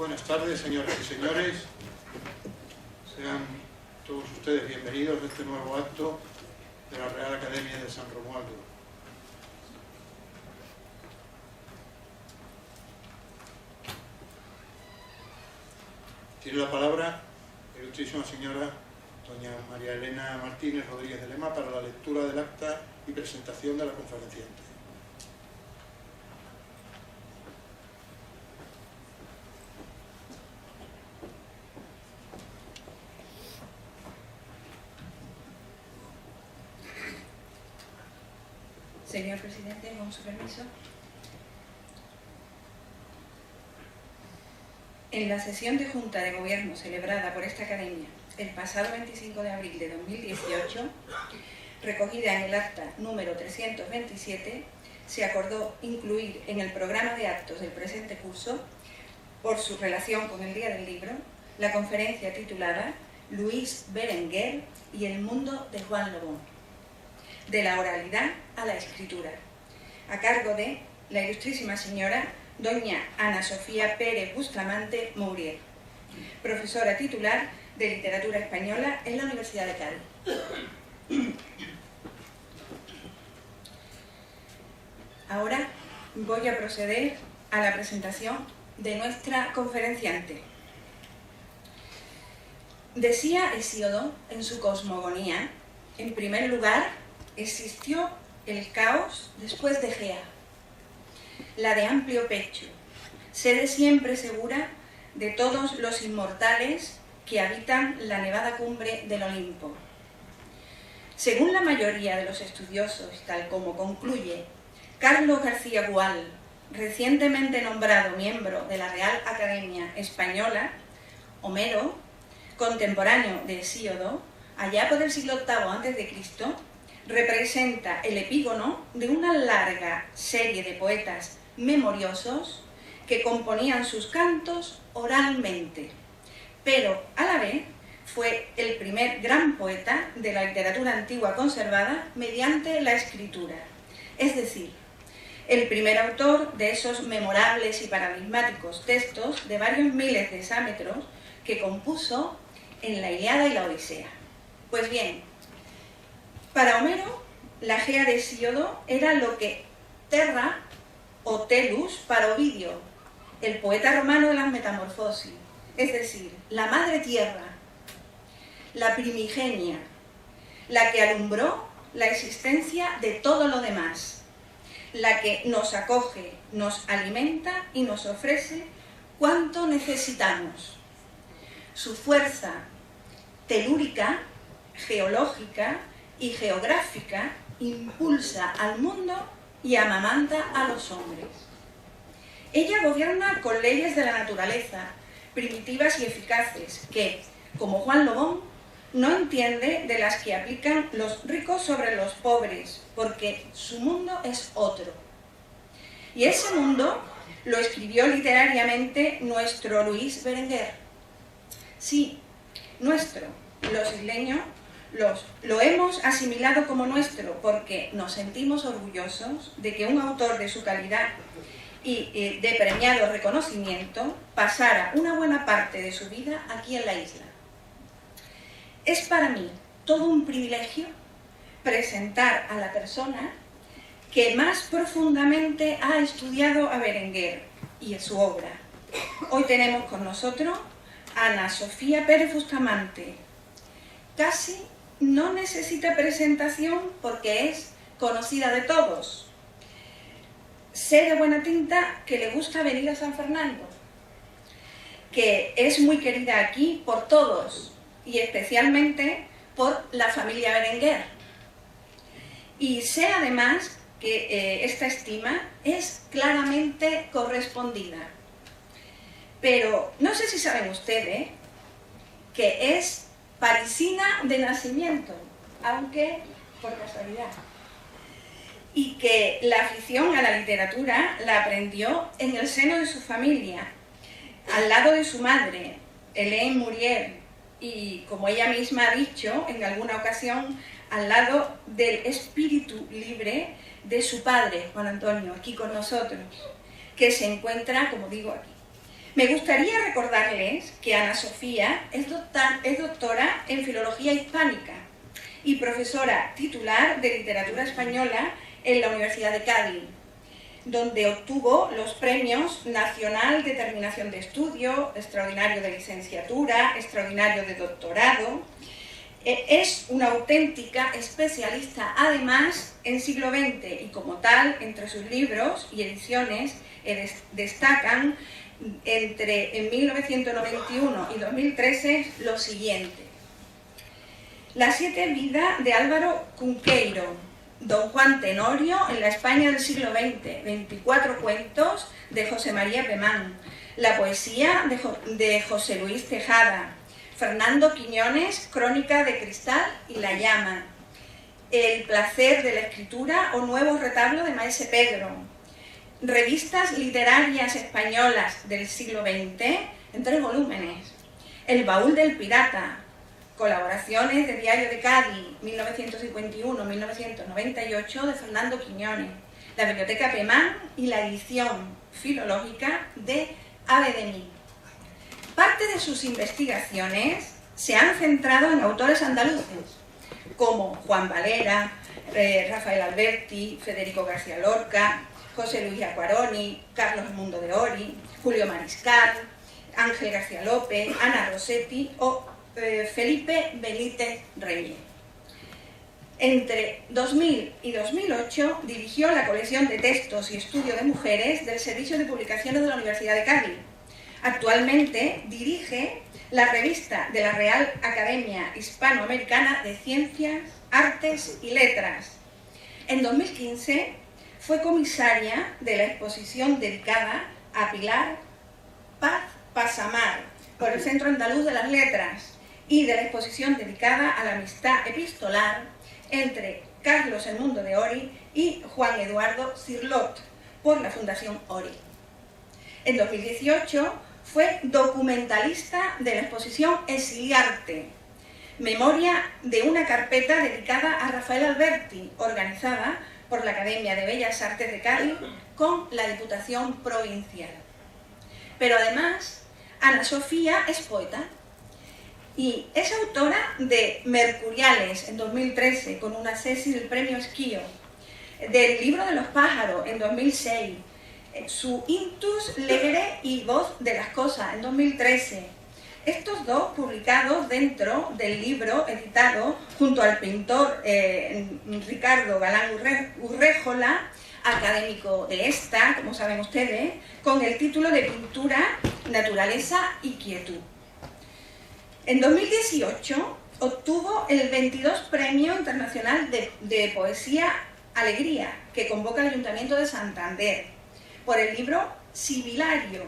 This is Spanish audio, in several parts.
buenas tardes, señoras y señores. Sean todos ustedes bienvenidos a este nuevo acto de la Real Academia de San Romualdo. Tiene la palabra la ilustrísima señora doña María Elena Martínez Rodríguez de Lema para la lectura del acta y presentación de la conferenciante. Señor presidente, con su permiso. En la sesión de Junta de Gobierno celebrada por esta Academia el pasado 25 de abril de 2018, recogida en el acta número 327, se acordó incluir en el programa de actos del presente curso, por su relación con el Día del Libro, la conferencia titulada Luis Berenguer y el mundo de Juan Lobón, de la oralidad a la escritura, a cargo de la ilustrísima señora doña Ana Sofía Pérez Bustamante Mourier, profesora titular de Literatura Española en la Universidad de Cádiz. Ahora voy a proceder a la presentación de nuestra conferenciante. Decía Hesíodo en su Cosmogonía: en primer lugar, existió el caos después de Gea, la de amplio pecho, sede siempre segura de todos los inmortales que habitan la nevada cumbre del Olimpo. Según la mayoría de los estudiosos, tal como concluye Carlos García Gual, recientemente nombrado miembro de la Real Academia Española, Homero, contemporáneo de Hesíodo, allá por el siglo VIII a.C., representa el epígono de una larga serie de poetas memoriosos que componían sus cantos oralmente, pero a la vez fue el primer gran poeta de la literatura antigua conservada mediante la escritura, es decir, el primer autor de esos memorables y paradigmáticos textos de varios miles de hexámetros que compuso en la Ilíada y la Odisea. Pues bien, para Homero, la Gea de Hesíodo era lo que Terra o Telus para Ovidio, el poeta romano de las Metamorfosis, es decir, la madre tierra, la primigenia, la que alumbró la existencia de todo lo demás, la que nos acoge, nos alimenta y nos ofrece cuanto necesitamos. Su fuerza telúrica, geológica y geográfica impulsa al mundo y amamanta a los hombres. Ella gobierna con leyes de la naturaleza, primitivas y eficaces, que, como Juan Lobón, no entiende de las que aplican los ricos sobre los pobres, porque su mundo es otro. Y ese mundo lo escribió literariamente nuestro Luis Berenguer. Sí, nuestro, los isleños, lo hemos asimilado como nuestro porque nos sentimos orgullosos de que un autor de su calidad y de premiado reconocimiento pasara una buena parte de su vida aquí en la isla. Es para mí todo un privilegio presentar a la persona que más profundamente ha estudiado a Berenguer y a su obra. Hoy tenemos con nosotros a Ana Sofía Pérez Bustamante. Casi no necesita presentación porque es conocida de todos. Sé de buena tinta que le gusta venir a San Fernando, que es muy querida aquí por todos y especialmente por la familia Berenguer. Y sé además que esta estima es claramente correspondida. Pero no sé si saben ustedes que es parisina de nacimiento, aunque por casualidad. Y que la afición a la literatura la aprendió en el seno de su familia, al lado de su madre, Hélène Mourier, y como ella misma ha dicho en alguna ocasión, al lado del espíritu libre de su padre, Juan Antonio, aquí con nosotros, que se encuentra, como digo, aquí. Me gustaría recordarles que Ana Sofía es doctora en Filología Hispánica y profesora titular de Literatura Española en la Universidad de Cádiz, donde obtuvo los premios Nacional de Terminación de Estudio, Extraordinario de Licenciatura, Extraordinario de Doctorado. Es una auténtica especialista, además, en siglo XX, y como tal, entre sus libros y ediciones destacan en 1991 y 2013 lo siguiente: Las 7 vidas de Álvaro Cunqueiro, Don Juan Tenorio en la España del siglo XX, 24 cuentos de José María Pemán, la poesía de José Luis Tejada, Fernando Quiñones, Crónica de Cristal y La Llama, El placer de la escritura o Nuevos retablos de Maese Pedro, revistas literarias españolas del siglo XX en 3 volúmenes, El baúl del pirata, colaboraciones de Diario de Cádiz, 1951-1998, de Fernando Quiñones, la Biblioteca Pemán y la edición filológica de Ave de Mí. Parte de sus investigaciones se han centrado en autores andaluces, como Juan Valera, Rafael Alberti, Federico García Lorca, José Luis Acquaroni, Carlos Mundo de Ori, Julio Mariscal, Ángel García López, Ana Rossetti o Felipe Benítez Reyes. Entre 2000 y 2008 dirigió la colección de textos y estudio de mujeres del Servicio de Publicaciones de la Universidad de Cádiz. Actualmente dirige la revista de la Real Academia Hispanoamericana de Ciencias, Artes y Letras. En 2015 fue comisaria de la exposición dedicada a Pilar Paz Pasamar por el Centro Andaluz de las Letras y de la exposición dedicada a la amistad epistolar entre Carlos El Mundo de Ori y Juan Eduardo Cirlot por la Fundación Ori. En 2018 fue documentalista de la exposición Exiliarte, memoria de una carpeta dedicada a Rafael Alberti, organizada por la Academia de Bellas Artes de Cádiz con la Diputación Provincial. Pero además, Ana Sofía es poeta y es autora de Mercuriales en 2013 con una tesis del Premio Esquío, del Libro de los Pájaros en 2006, su Intus Legere y Voz de las Cosas en 2013. Estos dos publicados dentro del libro editado junto al pintor Ricardo Galán Urréjola, académico de esta, como saben ustedes, con el título de Pintura, Naturaleza y Quietud. En 2018 obtuvo el 22 Premio Internacional de Poesía Alegría, que convoca el Ayuntamiento de Santander, por el libro Sibilario,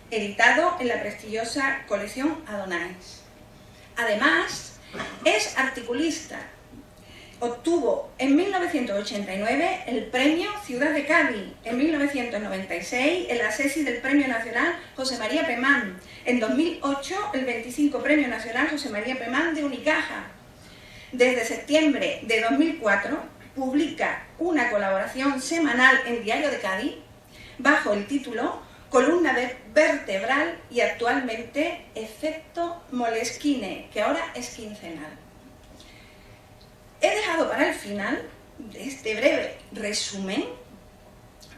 editado en la prestigiosa colección Adonais. Además, es articulista. Obtuvo en 1989 el Premio Ciudad de Cádiz, en 1996 el asesi del Premio Nacional José María Pemán, en 2008 el 25 Premio Nacional José María Pemán de Unicaja. Desde septiembre de 2004 publica una colaboración semanal en Diario de Cádiz bajo el título Columna vertebral y actualmente Efecto Moleskine, que ahora es quincenal. He dejado para el final de este breve resumen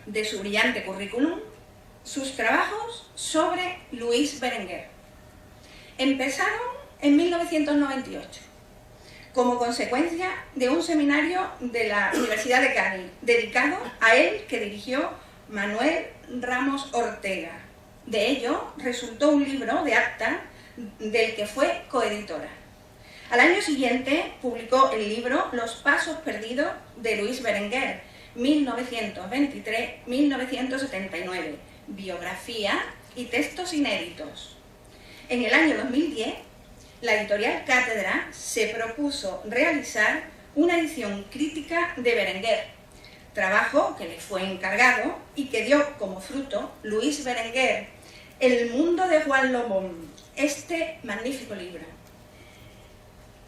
de su brillante currículum sus trabajos sobre Luis Berenguer. Empezaron en 1998, como consecuencia de un seminario de la Universidad de Cádiz, dedicado a él, que dirigió Manuel Ramos Ortega. De ello resultó un libro de acta del que fue coeditora. Al año siguiente publicó el libro Los Pasos Perdidos de Luis Berenguer, 1923-1979, biografía y textos inéditos. En el año 2010, la editorial Cátedra se propuso realizar una edición crítica de Berenguer, trabajo que le fue encargado y que dio como fruto Luis Berenguer, El mundo de Juan Lobón, este magnífico libro.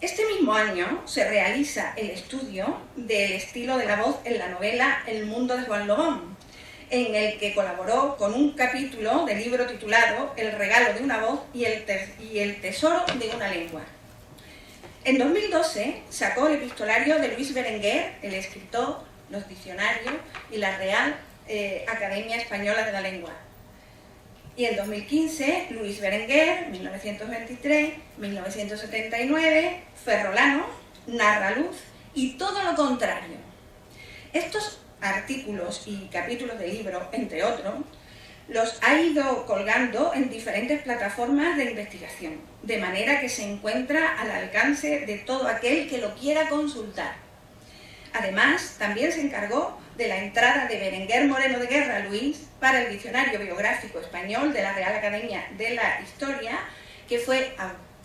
Este mismo año se realiza el estudio del estilo de la voz en la novela El mundo de Juan Lobón, en el que colaboró con un capítulo del libro titulado El regalo de una voz y el tesoro de una lengua. En 2012 sacó el epistolario de Luis Berenguer, el escritor, los diccionarios y la Real Academia Española de la Lengua. Y en 2015, Luis Berenguer, 1923-1979, Ferrolano, Narraluz y todo lo contrario. Estos artículos y capítulos del libro, entre otros, los ha ido colgando en diferentes plataformas de investigación, de manera que se encuentra al alcance de todo aquel que lo quiera consultar. Además, también se encargó de la entrada de Berenguer Moreno de Guerra Luis para el Diccionario Biográfico Español de la Real Academia de la Historia, que fue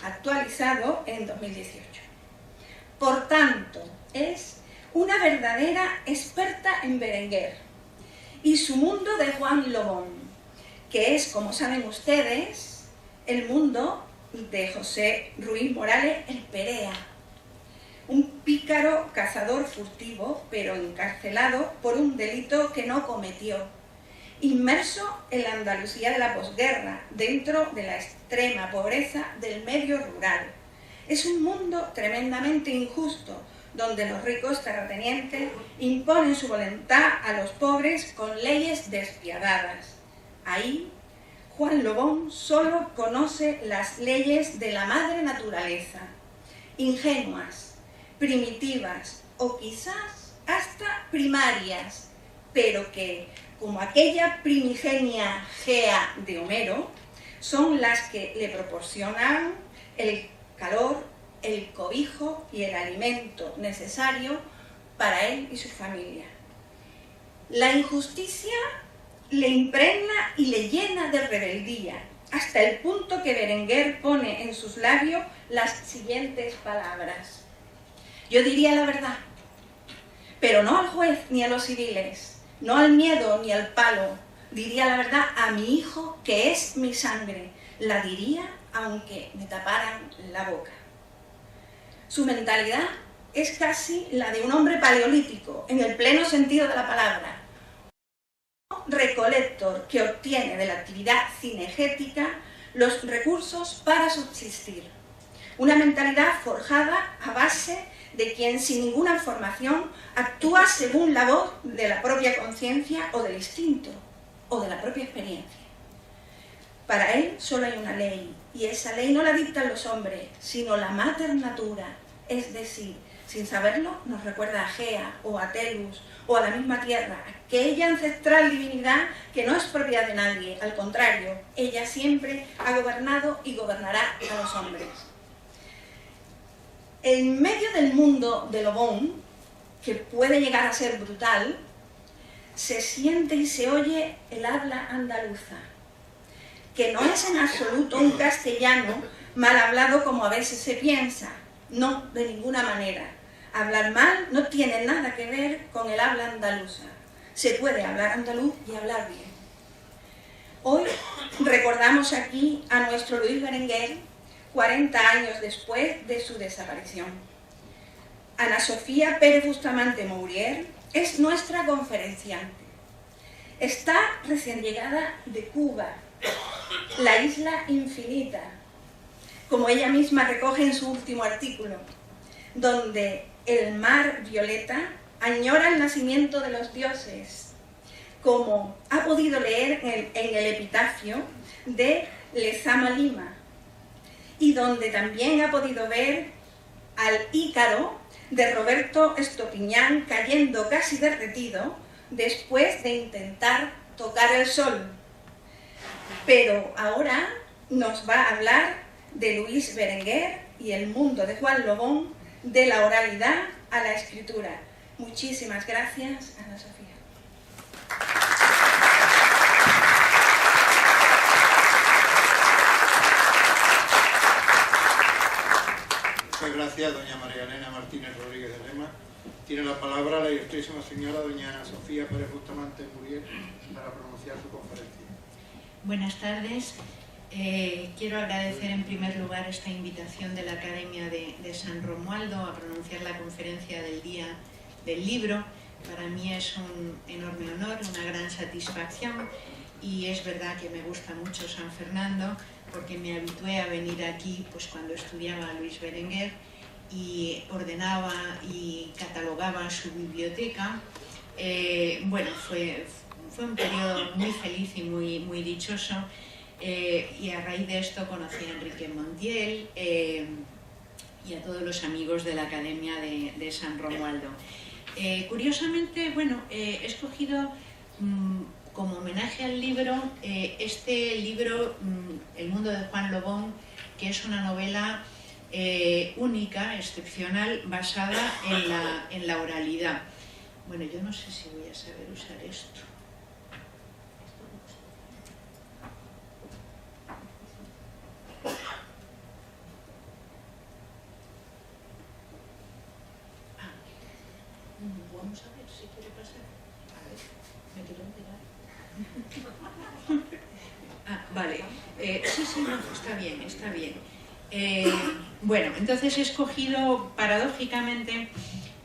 actualizado en 2018. Por tanto, es una verdadera experta en Berenguer y su mundo de Juan Lobón, que es, como saben ustedes, el mundo de José Ruiz Morales el Perea, un pícaro cazador furtivo, pero encarcelado por un delito que no cometió, inmerso en la Andalucía de la posguerra, dentro de la extrema pobreza del medio rural. Es un mundo tremendamente injusto, donde los ricos terratenientes imponen su voluntad a los pobres con leyes despiadadas. Ahí, Juan Lobón solo conoce las leyes de la madre naturaleza, ingenuas, primitivas o quizás hasta primarias, pero que, como aquella primigenia Gea de Homero, son las que le proporcionan el calor, el cobijo y el alimento necesario para él y su familia. La injusticia le impregna y le llena de rebeldía, hasta el punto que Berenguer pone en sus labios las siguientes palabras: yo diría la verdad, pero no al juez ni a los civiles, no al miedo ni al palo, diría la verdad a mi hijo que es mi sangre, la diría aunque me taparan la boca. Su mentalidad es casi la de un hombre paleolítico, en el pleno sentido de la palabra. Un recolector que obtiene de la actividad cinegética los recursos para subsistir. Una mentalidad forjada a base de quien sin ninguna formación actúa según la voz de la propia conciencia o del instinto o de la propia experiencia. Para él solo hay una ley, y esa ley no la dictan los hombres, sino la mater natura, es decir, sin saberlo nos recuerda a Gea o a Telus o a la misma tierra, aquella ancestral divinidad que no es propiedad de nadie, al contrario, ella siempre ha gobernado y gobernará a los hombres. En medio del mundo de Lobón, que puede llegar a ser brutal, se siente y se oye el habla andaluza, que no es en absoluto un castellano mal hablado como a veces se piensa, no, de ninguna manera. Hablar mal no tiene nada que ver con el habla andaluza. Se puede hablar andaluz y hablar bien. Hoy recordamos aquí a nuestro Luis Berenguer, 40 años después de su desaparición. Ana Sofía Pérez Bustamante Mourier es nuestra conferenciante. Está recién llegada de Cuba, la isla infinita, como ella misma recoge en su último artículo, donde el mar violeta añora el nacimiento de los dioses, como ha podido leer en el epitafio de Lezama Lima, y donde también ha podido ver al Ícaro de Roberto Estopiñán cayendo casi derretido después de intentar tocar el sol. Pero ahora nos va a hablar de Luis Berenguer y el mundo de Juan Lobón, de la oralidad a la escritura. Muchísimas gracias, Ana Sofía. Muchas gracias, doña María Elena Martínez Rodríguez de Lema. Tiene la palabra la ilustrísima señora doña Ana Sofía Pérez Bustamante Mourier para pronunciar su conferencia. Buenas tardes. Quiero agradecer en primer lugar esta invitación de la Academia de San Romualdo a pronunciar la conferencia del Día del Libro, Para mí es un enorme honor, una gran satisfacción, y es verdad que me gusta mucho San Fernando porque me habitué a venir aquí pues cuando estudiaba Luis Berenguer y ordenaba y catalogaba su biblioteca. Bueno, fue un periodo muy feliz y muy dichoso, y a raíz de esto conocí a Enrique Montiel y a todos los amigos de la Academia de San Romualdo. Curiosamente, bueno, he escogido como homenaje al libro este libro, El mundo de Juan Lobón, que es una novela única, excepcional, basada en la oralidad. Bueno, yo no sé si voy a saber usar esto. Vamos a ver si quiere pasar. A ver, me quiero enterar. Vale. Sí, no, está bien, está bien. Bueno, entonces he escogido paradójicamente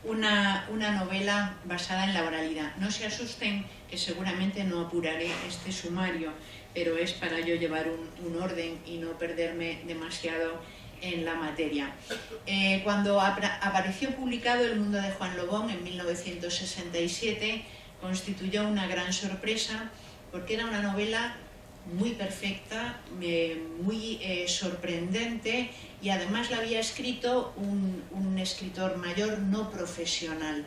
una novela basada en la oralidad. No se asusten, que seguramente no apuraré este sumario, pero es para yo llevar un orden y no perderme demasiado en la materia. Cuando apareció publicado El mundo de Juan Lobón en 1967, constituyó una gran sorpresa porque era una novela muy perfecta, muy sorprendente, y además la había escrito un escritor mayor no profesional.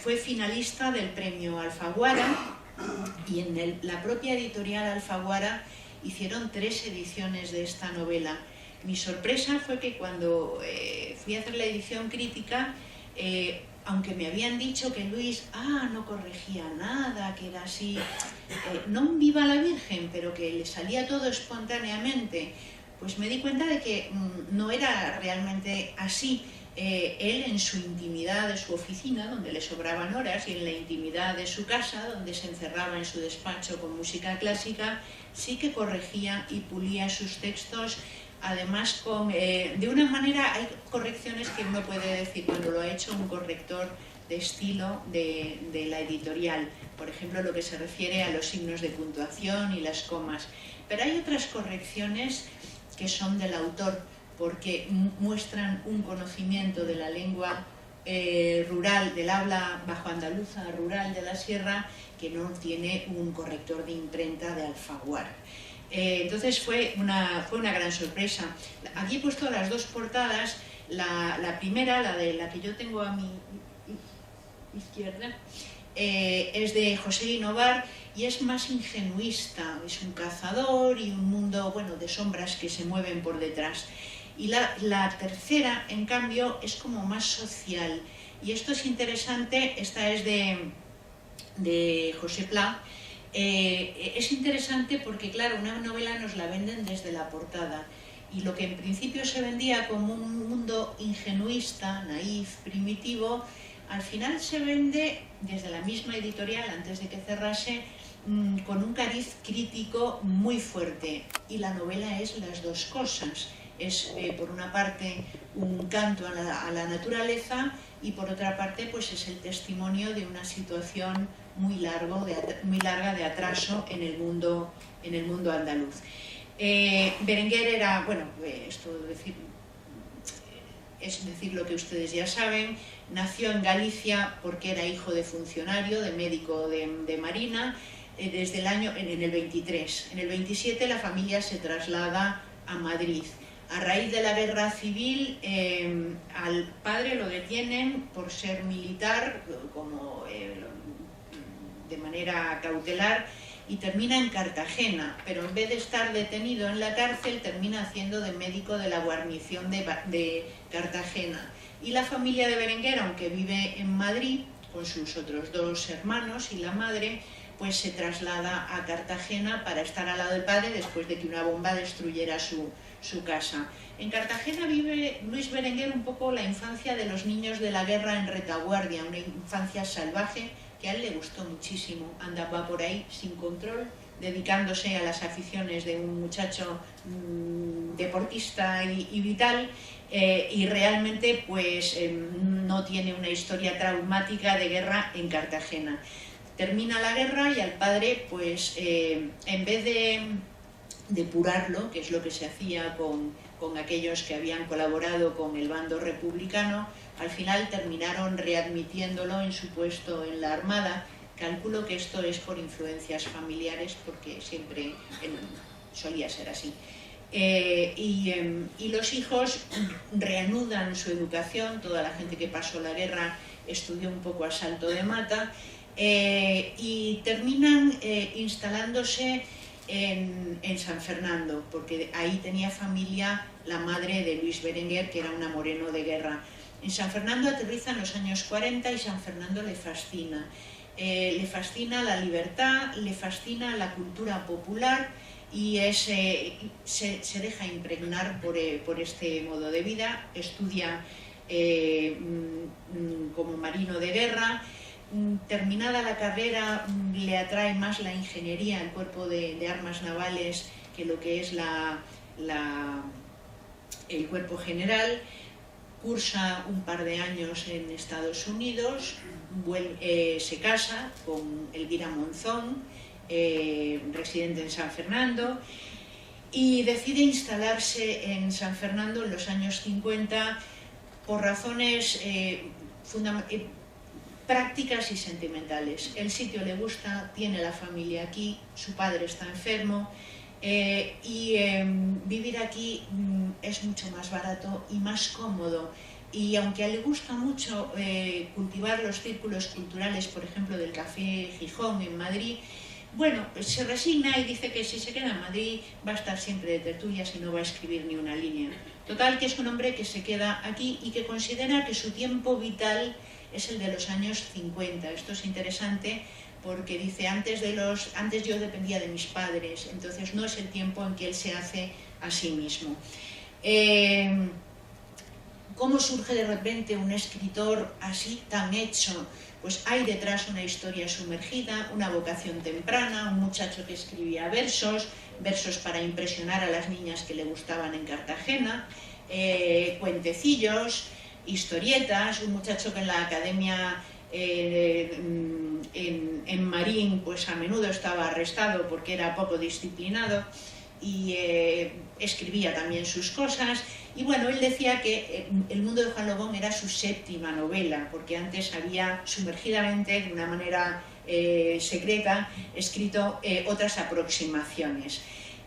Fue finalista del premio Alfaguara, y en la propia editorial Alfaguara hicieron 3 ediciones de esta novela. Mi sorpresa fue que cuando fui a hacer la edición crítica, aunque me habían dicho que Luis no corregía nada, que era así, no un viva la Virgen, pero que le salía todo espontáneamente, pues me di cuenta de que no era realmente así. Él, en su intimidad de su oficina, donde le sobraban horas, y en la intimidad de su casa, donde se encerraba en su despacho con música clásica, sí que corregía y pulía sus textos. Además, de una manera, hay correcciones que uno puede decir cuando lo ha hecho un corrector de estilo de la editorial, por ejemplo, lo que se refiere a los signos de puntuación y las comas. Pero hay otras correcciones que son del autor, porque muestran un conocimiento de la lengua rural, del habla bajo andaluza rural de la sierra, que no tiene un corrector de imprenta de Alfaguara. Entonces fue una gran sorpresa. Aquí he puesto las 2 portadas. La primera, la de la que yo tengo a mi izquierda, es de José Guinovar y es más ingenuista. Es un cazador y un mundo, bueno, de sombras que se mueven por detrás. Y la tercera, en cambio, es como más social. Y esto es interesante. Esta es de José Pla. Es interesante porque, claro, una novela nos la venden desde la portada, y lo que en principio se vendía como un mundo ingenuista, naif, primitivo, al final se vende desde la misma editorial, antes de que cerrase, con un cariz crítico muy fuerte. Y la novela es las 2 cosas. Es, por una parte, un canto a la naturaleza, y por otra parte, pues es el testimonio de una situación muy larga de atraso en el mundo andaluz. Berenguer era, bueno, es decir lo que ustedes ya saben, nació en Galicia porque era hijo de funcionario, de médico de marina, desde el año, en el 23. En el 27 la familia se traslada a Madrid. A raíz de la guerra civil, al padre lo detienen por ser militar, de manera cautelar, y termina en Cartagena, pero en vez de estar detenido en la cárcel, termina haciendo de médico de la guarnición de Cartagena. Y la familia de Berenguer, aunque vive en Madrid con sus otros 2 hermanos y la madre, pues se traslada a Cartagena para estar al lado del padre después de que una bomba destruyera su casa. En Cartagena vive Luis Berenguer un poco la infancia de los niños de la guerra en retaguardia, una infancia salvaje que a él le gustó muchísimo. Andaba por ahí sin control, dedicándose a las aficiones de un muchacho deportista y vital, y realmente pues no tiene una historia traumática de guerra en Cartagena. Termina la guerra y al padre, pues en vez de depurarlo, que es lo que se hacía con aquellos que habían colaborado con el bando republicano, al final terminaron readmitiéndolo en su puesto en la Armada. Calculo que esto es por influencias familiares, porque siempre solía ser así. Y los hijos reanudan su educación. Toda la gente que pasó la guerra estudió un poco a salto de mata, y terminan instalándose en San Fernando, porque ahí tenía familia la madre de Luis Berenguer, que era una moreno de guerra. En San Fernando aterriza en los años 40 y San Fernando le fascina. Le fascina la libertad, le fascina la cultura popular, y se deja impregnar por este modo de vida. Estudia como marino de guerra. Terminada la carrera, le atrae más la ingeniería, el cuerpo de armas navales, que lo que es el cuerpo general. Cursa un par de años en Estados Unidos, se casa con Elvira Monzón, residente en San Fernando, y decide instalarse en San Fernando en los años 50 por razones prácticas y sentimentales. El sitio le gusta, tiene la familia aquí, su padre está enfermo, y vivir aquí es mucho más barato y más cómodo. Y aunque le gusta mucho cultivar los círculos culturales, por ejemplo, del Café Gijón en Madrid, bueno, se resigna y dice que si se queda en Madrid va a estar siempre de tertulias y no va a escribir ni una línea. Total, que es un hombre que se queda aquí y que considera que su tiempo vital es el de los años 50. Esto es interesante porque dice, antes yo dependía de mis padres, entonces no es el tiempo en que él se hace a sí mismo. ¿Cómo surge de repente un escritor así tan hecho? Pues hay detrás una historia sumergida, una vocación temprana, un muchacho que escribía versos para impresionar a las niñas que le gustaban en Cartagena, cuentecillos, historietas, un muchacho que en la academia en Marín pues a menudo estaba arrestado porque era poco disciplinado, y escribía también sus cosas. Y bueno, él decía que El mundo de Juan Lobón era su séptima novela, porque antes había sumergidamente, de una manera secreta, escrito otras aproximaciones.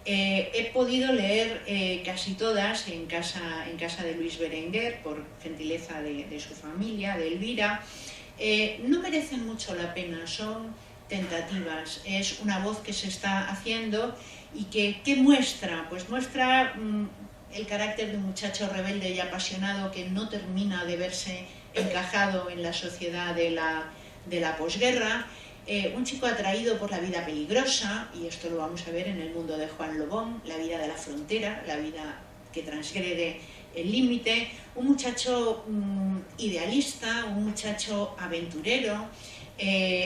He podido leer casi todas en casa de Luis Berenguer, por gentileza de su familia, de Elvira. No merecen mucho la pena, son tentativas. Es una voz que se está haciendo y que muestra, pues muestra el carácter de un muchacho rebelde y apasionado que no termina de verse encajado en la sociedad de la posguerra. Un chico atraído por la vida peligrosa, y esto lo vamos a ver en El mundo de Juan Lobón, la vida de la frontera, la vida que transgrede el límite. Un muchacho idealista, un muchacho aventurero,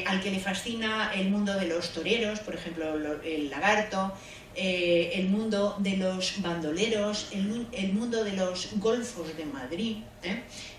al que le fascina el mundo de los toreros, por ejemplo el Lagarto, el mundo de los bandoleros, el mundo de los golfos de Madrid.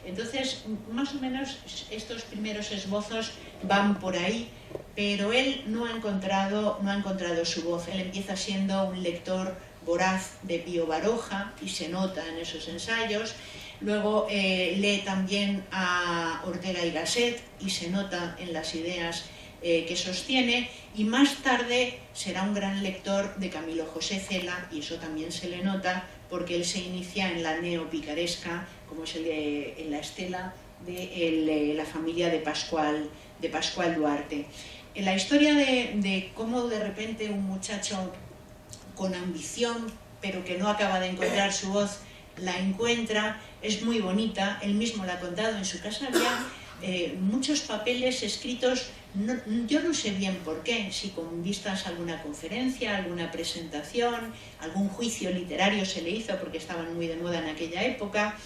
Entonces, más o menos estos primeros esbozos van por ahí, pero él no ha encontrado su voz. Él empieza siendo un lector voraz de Pío Baroja, y se nota en esos ensayos. Luego lee también a Ortega y Gasset, y se nota en las ideas que sostiene, y más tarde será un gran lector de Camilo José Cela, y eso también se le nota porque él se inicia en la neopicaresca, como es en la estela de la familia de Pascual Duarte. En la historia de cómo de repente un muchacho con ambición, pero que no acaba de encontrar su voz, la encuentra, es muy bonita. Él mismo la ha contado. En su casa había muchos papeles escritos, yo no sé bien por qué, si con vistas a alguna conferencia, alguna presentación, algún juicio literario se le hizo porque estaban muy de moda en aquella época.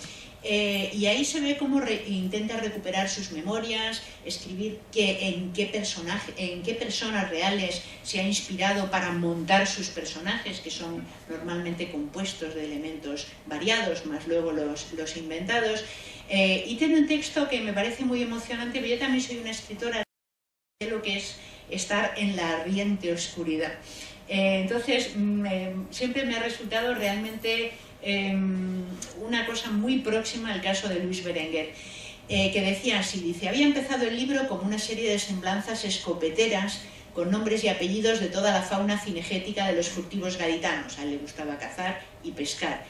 Y ahí se ve cómo intenta recuperar sus memorias, escribir en qué personas reales se ha inspirado para montar sus personajes, que son normalmente compuestos de elementos variados, más luego los inventados. Y tiene un texto que me parece muy emocionante, pero yo también soy una escritora de lo que es estar en la ardiente oscuridad. Entonces, siempre me ha resultado realmente una cosa muy próxima al caso de Luis Berenguer, que decía así, dice: había empezado el libro como una serie de semblanzas escopeteras con nombres y apellidos de toda la fauna cinegética de los furtivos gaditanos. A él le gustaba cazar y pescar,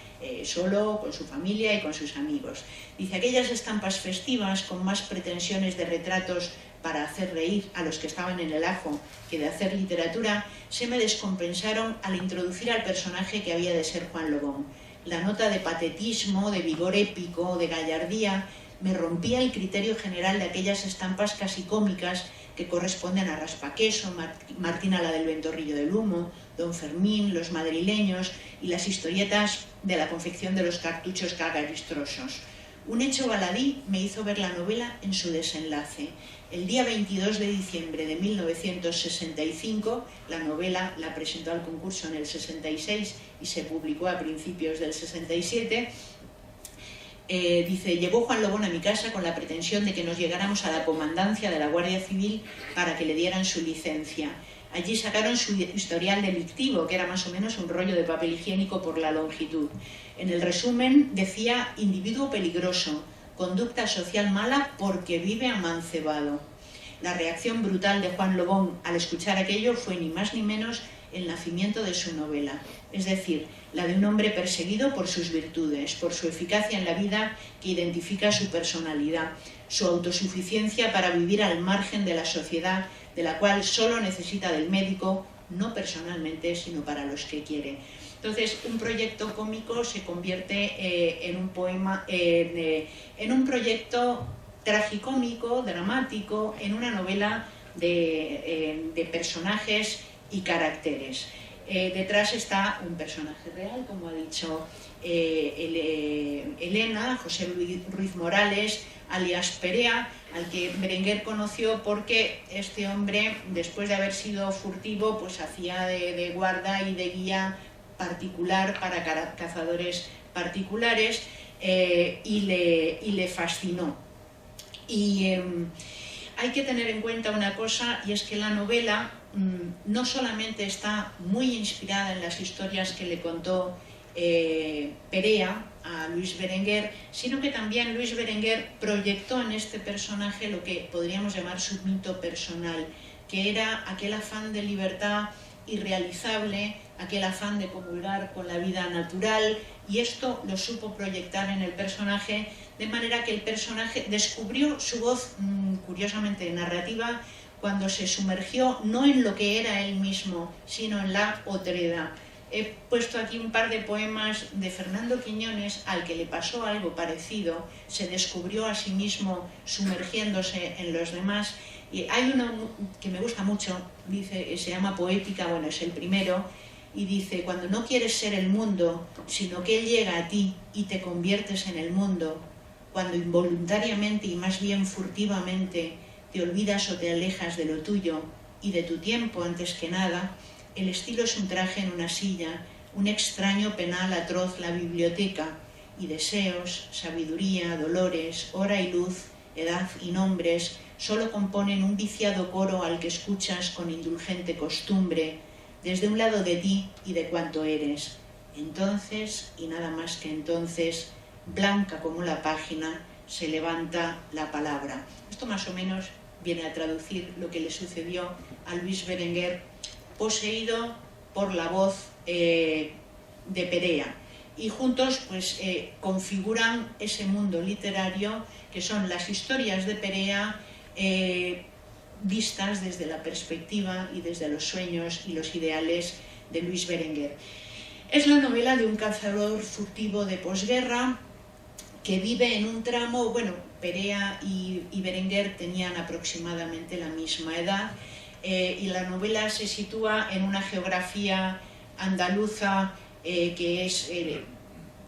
solo, con su familia y con sus amigos. Dice: aquellas estampas festivas con más pretensiones de retratos para hacer reír a los que estaban en el ajo que de hacer literatura, se me descompensaron al introducir al personaje que había de ser Juan Lobón. La nota de patetismo, de vigor épico, de gallardía, me rompía el criterio general de aquellas estampas casi cómicas que corresponden a Raspaqueso, Martina la del Ventorrillo del Humo, Don Fermín, Los Madrileños y las historietas de la confección de los cartuchos cagaristrosos. Un hecho baladí me hizo ver la novela en su desenlace. El día 22 de diciembre de 1965, la novela la presentó al concurso en el 66 y se publicó a principios del 67, dice: llegó Juan Lobón a mi casa con la pretensión de que nos llegáramos a la comandancia de la Guardia Civil para que le dieran su licencia. Allí sacaron su historial delictivo, que era más o menos un rollo de papel higiénico por la longitud. En el resumen decía: individuo peligroso, conducta social mala porque vive amancebado. La reacción brutal de Juan Lobón al escuchar aquello fue ni más ni menos el nacimiento de su novela, es decir, la de un hombre perseguido por sus virtudes, por su eficacia en la vida que identifica su personalidad, su autosuficiencia para vivir al margen de la sociedad, de la cual solo necesita del médico, no personalmente, sino para los que quiere. Entonces, un proyecto cómico se convierte en un poema, en un proyecto tragicómico, dramático, en una novela de personajes y caracteres. Detrás está un personaje real, como ha dicho Elena, José Ruiz Morales, alias Perea, al que Berenguer conoció porque este hombre, después de haber sido furtivo, pues hacía de guarda y de guía particular para cazadores particulares, y le fascinó. Y hay que tener en cuenta una cosa, y es que la novela no solamente está muy inspirada en las historias que le contó Perea a Luis Berenguer, sino que también Luis Berenguer proyectó en este personaje lo que podríamos llamar su mito personal, que era aquel afán de libertad irrealizable, aquel afán de comulgar con la vida natural, y esto lo supo proyectar en el personaje, de manera que el personaje descubrió su voz curiosamente narrativa cuando se sumergió no en lo que era él mismo, sino en la otredad. He puesto aquí un par de poemas de Fernando Quiñones, al que le pasó algo parecido, se descubrió a sí mismo sumergiéndose en los demás, y hay uno que me gusta mucho, dice, se llama Poética, bueno, es el primero, y dice: cuando no quieres ser el mundo, sino que él llega a ti y te conviertes en el mundo, cuando involuntariamente y más bien furtivamente te olvidas o te alejas de lo tuyo y de tu tiempo antes que nada, el estilo es un traje en una silla, un extraño penal atroz la biblioteca, y deseos, sabiduría, dolores, hora y luz, edad y nombres solo componen un viciado coro al que escuchas con indulgente costumbre, desde un lado de ti y de cuanto eres. Entonces, y nada más que entonces, blanca como la página, se levanta la palabra. Esto más o menos viene a traducir lo que le sucedió a Luis Berenguer, poseído por la voz de Perea. Y juntos pues configuran ese mundo literario que son las historias de Perea, vistas desde la perspectiva y desde los sueños y los ideales de Luis Berenguer. Es la novela de un cazador furtivo de posguerra que vive en un tramo, bueno, Perea y Berenguer tenían aproximadamente la misma edad, y la novela se sitúa en una geografía andaluza que es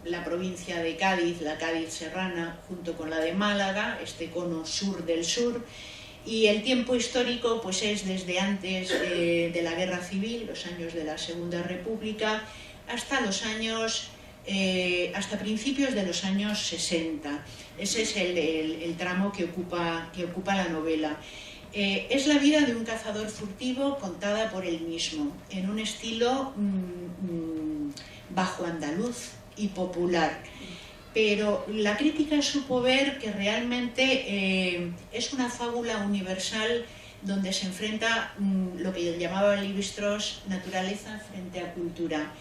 la provincia de Cádiz, la Cádiz serrana, junto con la de Málaga, este cono sur del sur, y el tiempo histórico pues es desde antes de la Guerra Civil, los años de la Segunda República, hasta los años, hasta principios de los años 60. Ese es el tramo que ocupa la novela. Es la vida de un cazador furtivo contada por él mismo, en un estilo bajo andaluz y popular. Pero la crítica supo ver que realmente es una fábula universal donde se enfrenta lo que llamaba Lévi-Strauss naturaleza frente a cultura,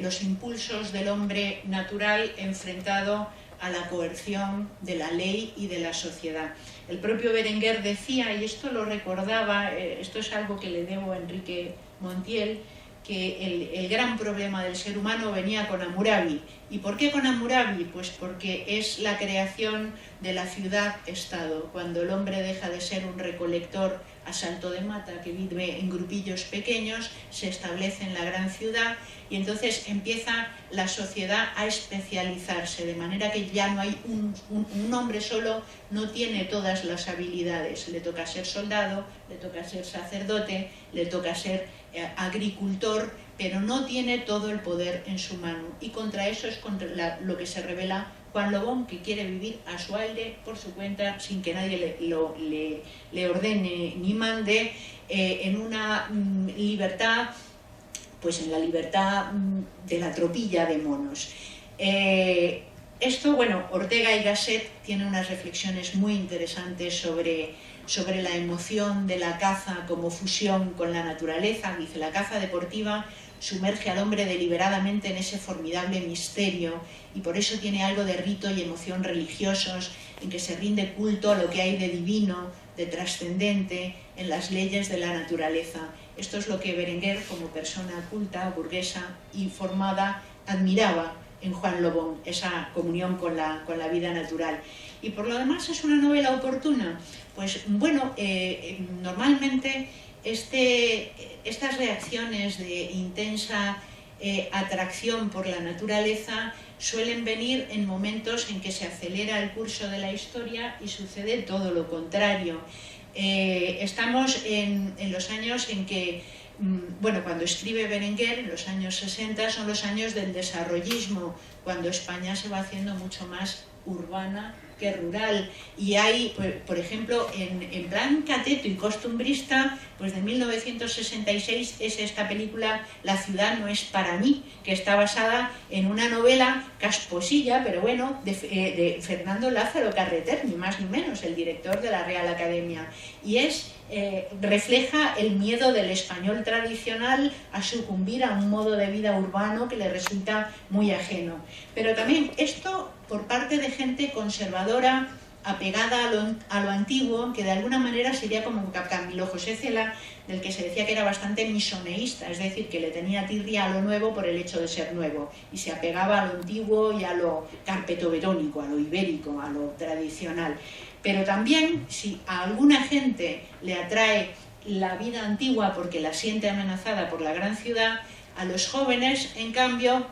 los impulsos del hombre natural enfrentado a la coerción de la ley y de la sociedad. El propio Berenguer decía, y esto lo recordaba, esto es algo que le debo a Enrique Montiel, que el gran problema del ser humano venía con Hammurabi. ¿Y por qué con Hammurabi? Pues porque es la creación de la ciudad-estado, cuando el hombre deja de ser un recolector a salto de mata que vive en grupillos pequeños, se establece en la gran ciudad y entonces empieza la sociedad a especializarse, de manera que ya no hay un hombre solo, no tiene todas las habilidades, le toca ser soldado, le toca ser sacerdote, le toca ser agricultor, pero no tiene todo el poder en su mano, y contra eso es contra lo que se revela Juan Lobón, que quiere vivir a su aire, por su cuenta, sin que nadie le ordene ni mande, en una libertad, pues en la libertad de la tropilla de monos. Esto, bueno, Ortega y Gasset tienen unas reflexiones muy interesantes sobre la emoción de la caza como fusión con la naturaleza. Dice, la caza deportiva sumerge al hombre deliberadamente en ese formidable misterio y por eso tiene algo de rito y emoción religiosos, en que se rinde culto a lo que hay de divino, de trascendente en las leyes de la naturaleza. Esto es lo que Berenguer, como persona culta, burguesa y formada, admiraba en Juan Lobón, esa comunión con la vida natural. Y por lo demás es una novela oportuna. Pues bueno, normalmente estas reacciones de intensa atracción por la naturaleza suelen venir en momentos en que se acelera el curso de la historia y sucede todo lo contrario. Estamos en los años en que, bueno, cuando escribe Berenguer, en los años 60, son los años del desarrollismo, cuando España se va haciendo mucho más urbana que rural, y hay, por ejemplo, en plan cateto y costumbrista, pues de 1966 es esta película La ciudad no es para mí, que está basada en una novela casposilla, pero bueno, de Fernando Lázaro Carreter, ni más ni menos, el director de la Real Academia, y refleja el miedo del español tradicional a sucumbir a un modo de vida urbano que le resulta muy ajeno. Pero también esto por parte de gente conservadora, apegada a lo antiguo, que de alguna manera sería como Camilo José Cela, del que se decía que era bastante misoneísta, es decir, que le tenía tirria a lo nuevo por el hecho de ser nuevo, y se apegaba a lo antiguo y a lo carpetoverónico, a lo ibérico, a lo tradicional. Pero también, si a alguna gente le atrae la vida antigua porque la siente amenazada por la gran ciudad, a los jóvenes, en cambio,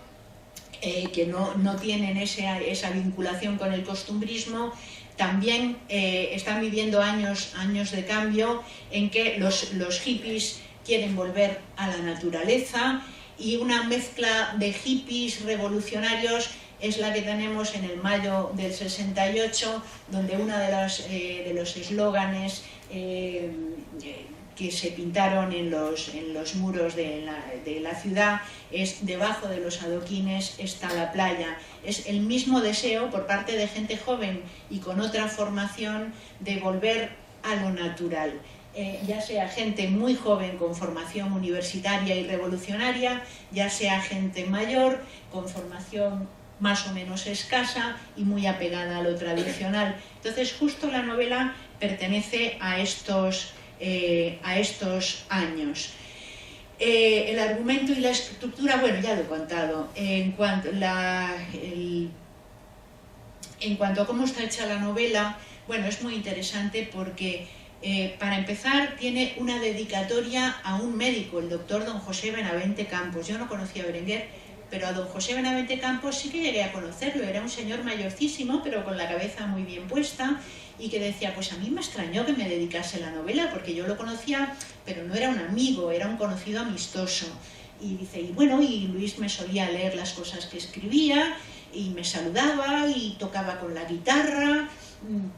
que no tienen esa vinculación con el costumbrismo, también están viviendo años de cambio en que los hippies quieren volver a la naturaleza, y una mezcla de hippies revolucionarios es la que tenemos en el mayo del 68, donde uno de los eslóganes que se pintaron en los muros de la ciudad es: debajo de los adoquines está la playa. Es el mismo deseo por parte de gente joven y con otra formación de volver a lo natural. Ya sea gente muy joven con formación universitaria y revolucionaria, ya sea gente mayor con formación más o menos escasa y muy apegada a lo tradicional. Entonces, justo la novela pertenece a estos años. El argumento y la estructura, bueno, ya lo he contado. En cuanto a cómo está hecha la novela, bueno, es muy interesante porque, para empezar, tiene una dedicatoria a un médico, el doctor don José Benavente Campos. Yo no conocía a Berenguer, pero a don José Benavente Campos sí que llegué a conocerlo. Era un señor mayorcísimo, pero con la cabeza muy bien puesta, y que decía, pues a mí me extrañó que me dedicase a la novela, porque yo lo conocía, pero no era un amigo, era un conocido amistoso. Y dice, y bueno, y Luis me solía leer las cosas que escribía, y me saludaba, y tocaba con la guitarra,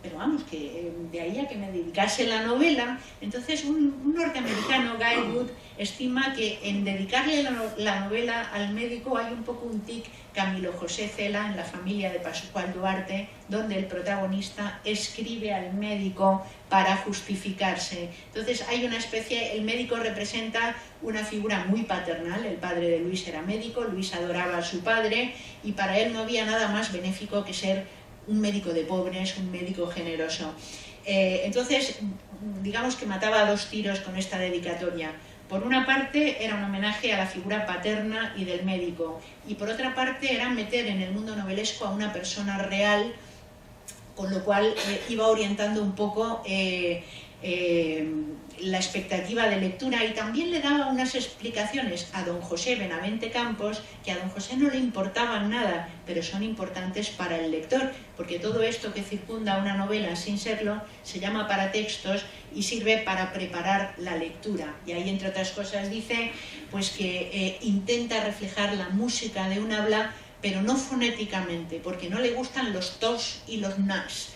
pero vamos, que de ahí a que me dedicase a la novela. Entonces un norteamericano, Guy Wood, estima que en dedicarle la novela al médico hay un poco un tic Camilo José Cela en La familia de Pascual Duarte, donde el protagonista escribe al médico para justificarse. Entonces hay una especie, el médico representa una figura muy paternal. El padre de Luis era médico, Luis adoraba a su padre, y para él no había nada más benéfico que ser un médico de pobres, un médico generoso. Entonces, digamos que mataba a dos tiros con esta dedicatoria. Por una parte era un homenaje a la figura paterna y del médico, y por otra parte era meter en el mundo novelesco a una persona real, con lo cual iba orientando un poco la expectativa de lectura, y también le daba unas explicaciones a don José Benavente Campos que a don José no le importaban nada, pero son importantes para el lector, porque todo esto que circunda una novela sin serlo se llama paratextos y sirve para preparar la lectura. Y ahí, entre otras cosas, dice pues que intenta reflejar la música de un habla, pero no fonéticamente, porque no le gustan los tos y los nas.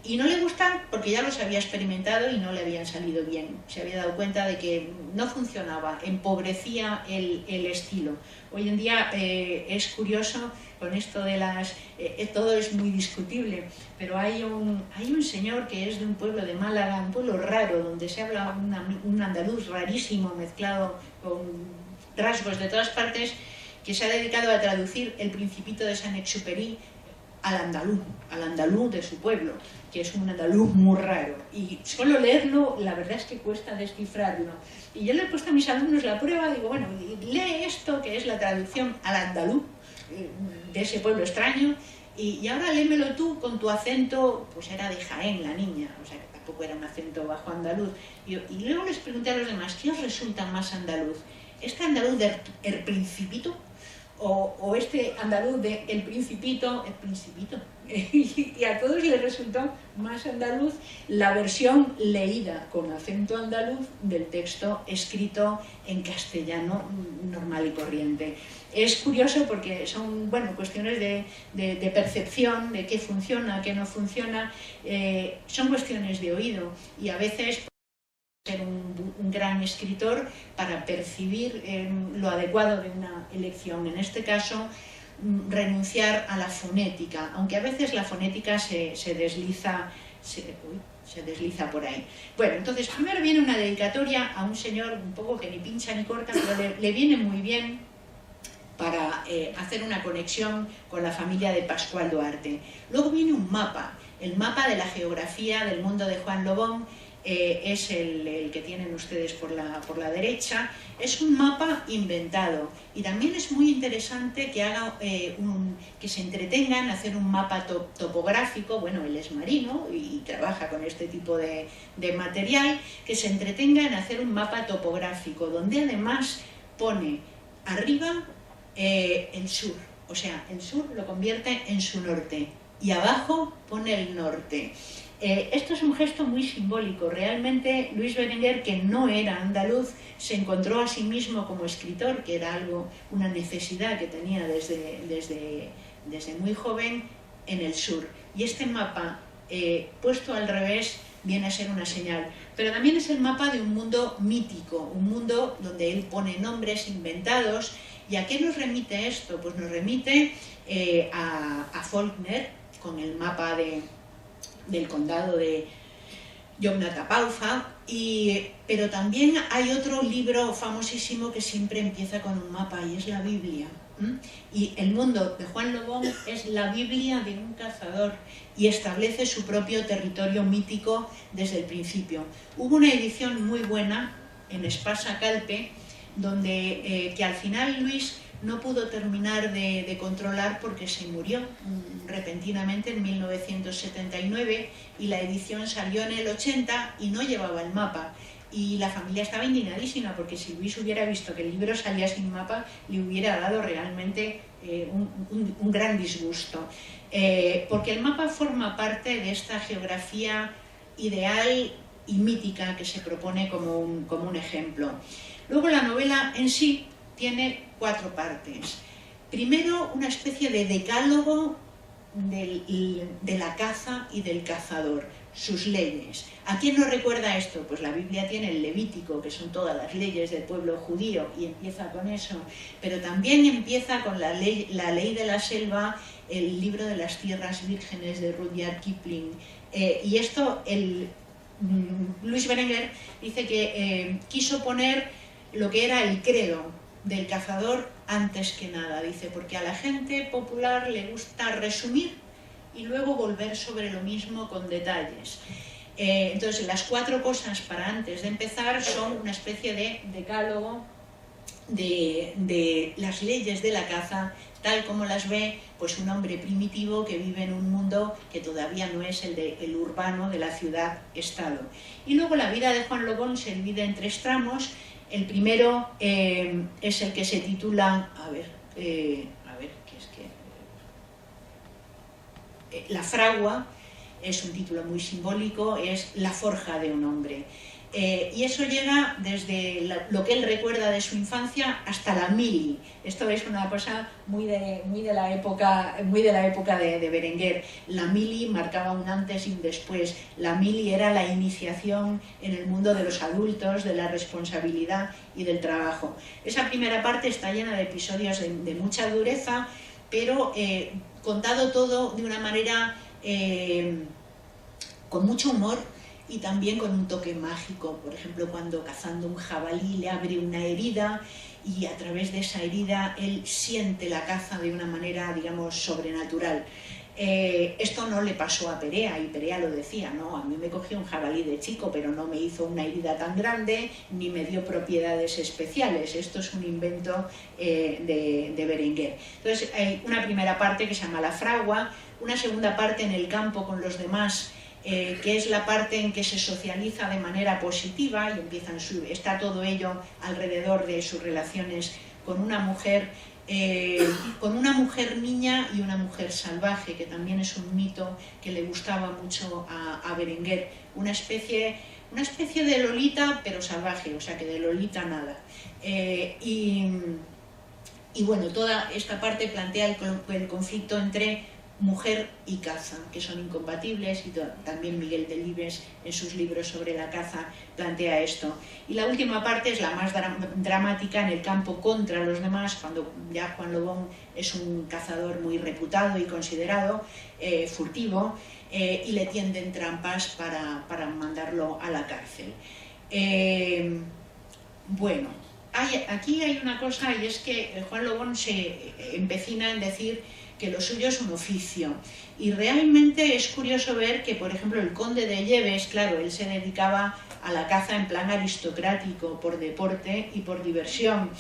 Y no le gustan porque ya los había experimentado y no le habían salido bien. Se había dado cuenta de que no funcionaba, empobrecía el estilo. Hoy en día es curioso con esto de las... todo es muy discutible, pero hay un señor que es de un pueblo de Málaga, un pueblo raro, donde se habla un andaluz rarísimo, mezclado con rasgos de todas partes, que se ha dedicado a traducir El Principito de Saint-Exupéry al andaluz de su pueblo, que es un andaluz muy raro, y solo leerlo, la verdad es que cuesta descifrarlo. Y yo le he puesto a mis alumnos la prueba, digo, bueno, lee esto, que es la traducción al andaluz de ese pueblo extraño, y ahora léemelo tú con tu acento, pues era de Jaén la niña, o sea, que tampoco era un acento bajo andaluz. Y luego les pregunté a los demás, ¿qué os resulta más andaluz? ¿Este andaluz de El Principito? O este andaluz de El Principito, y a todos les resultó más andaluz la versión leída con acento andaluz del texto escrito en castellano normal y corriente. Es curioso porque son, bueno, cuestiones de percepción, de qué funciona, qué no funciona, son cuestiones de oído, y a veces ser un gran escritor para percibir lo adecuado de una elección. En este caso, renunciar a la fonética, aunque a veces la fonética se desliza por ahí. Bueno, entonces primero viene una dedicatoria a un señor un poco que ni pincha ni corta, pero le viene muy bien para hacer una conexión con la familia de Pascual Duarte. Luego viene un mapa, el mapa de la geografía del mundo de Juan Lobón. Es el que tienen ustedes por la derecha. Es un mapa inventado, y también es muy interesante que haga que se entretenga en hacer un mapa topográfico. Bueno, él es marino y trabaja con este tipo de material, que se entretenga en hacer un mapa topográfico, donde además pone arriba el sur, o sea, el sur lo convierte en su norte, y abajo pone el norte. Esto es un gesto muy simbólico. Realmente Luis Berenguer, que no era andaluz, se encontró a sí mismo como escritor, que era una necesidad que tenía desde muy joven, en el sur. Y este mapa, puesto al revés, viene a ser una señal. Pero también es el mapa de un mundo mítico, un mundo donde él pone nombres inventados. ¿Y a qué nos remite esto? Pues nos remite a Faulkner, con el mapa del condado de Yoknapatawpha, pero también hay otro libro famosísimo que siempre empieza con un mapa, y es la Biblia. Y el mundo de Juan Lobón es la Biblia de un cazador, y establece su propio territorio mítico desde el principio. Hubo una edición muy buena en Espasa Calpe, donde que al final Luis no pudo terminar de controlar porque se murió repentinamente en 1979, y la edición salió en el 80 y no llevaba el mapa. y la familia estaba indignadísima porque si Luis hubiera visto que el libro salía sin mapa le hubiera dado realmente un gran disgusto, porque el mapa forma parte de esta geografía ideal y mítica que se propone como un ejemplo. Luego la novela en sí tiene 4 partes. Primero, una especie de decálogo de la caza y del cazador, sus leyes. ¿A quién nos recuerda esto? Pues la Biblia tiene el Levítico, que son todas las leyes del pueblo judío, y empieza con eso, pero también empieza con la ley de la selva, el libro de las tierras vírgenes de Rudyard Kipling, y esto Luis Berenguer dice que quiso poner lo que era el credo del cazador antes que nada, dice, porque a la gente popular le gusta resumir y luego volver sobre lo mismo con detalles. Entonces, las 4 cosas para antes de empezar son una especie de decálogo de las leyes de la caza, tal como las ve pues un hombre primitivo que vive en un mundo que todavía no es el urbano de la ciudad-estado. Y luego la vida de Juan Lobón se divide en 3 tramos. El primero es el que se titula, La fragua, es un título muy simbólico, es la forja de un hombre. Y eso llega desde lo que él recuerda de su infancia hasta la mili. Esto es una cosa muy de la época de Berenguer. La mili marcaba un antes y un después. La mili era la iniciación en el mundo de los adultos, de la responsabilidad y del trabajo. Esa primera parte está llena de episodios de mucha dureza, pero contado todo de una manera con mucho humor y también con un toque mágico. Por ejemplo, cuando cazando un jabalí le abre una herida y a través de esa herida él siente la caza de una manera, digamos, sobrenatural. Esto no le pasó a Perea, y Perea lo decía, ¿no? A mí me cogió un jabalí de chico, pero no me hizo una herida tan grande ni me dio propiedades especiales. Esto es un invento de Berenguer. Entonces, hay una primera parte que se llama La fragua, una segunda parte en el campo con los demás, que es la parte en que se socializa de manera positiva y está todo ello alrededor de sus relaciones con una mujer niña y una mujer salvaje, que también es un mito que le gustaba mucho a Berenguer, una especie de Lolita pero salvaje, o sea que de Lolita nada. Y bueno, toda esta parte plantea el conflicto entre mujer y caza, que son incompatibles, y también Miguel Delibes en sus libros sobre la caza plantea esto. Y la última parte es la más dramática, en el campo contra los demás, cuando ya Juan Lobón es un cazador muy reputado y considerado, furtivo, y le tienden trampas para mandarlo a la cárcel. Bueno, aquí hay una cosa, y es que Juan Lobón se empecina en decir que lo suyo es un oficio, y realmente es curioso ver que, por ejemplo, el conde de Lleves, claro, él se dedicaba a la caza en plan aristocrático, por deporte y por diversión.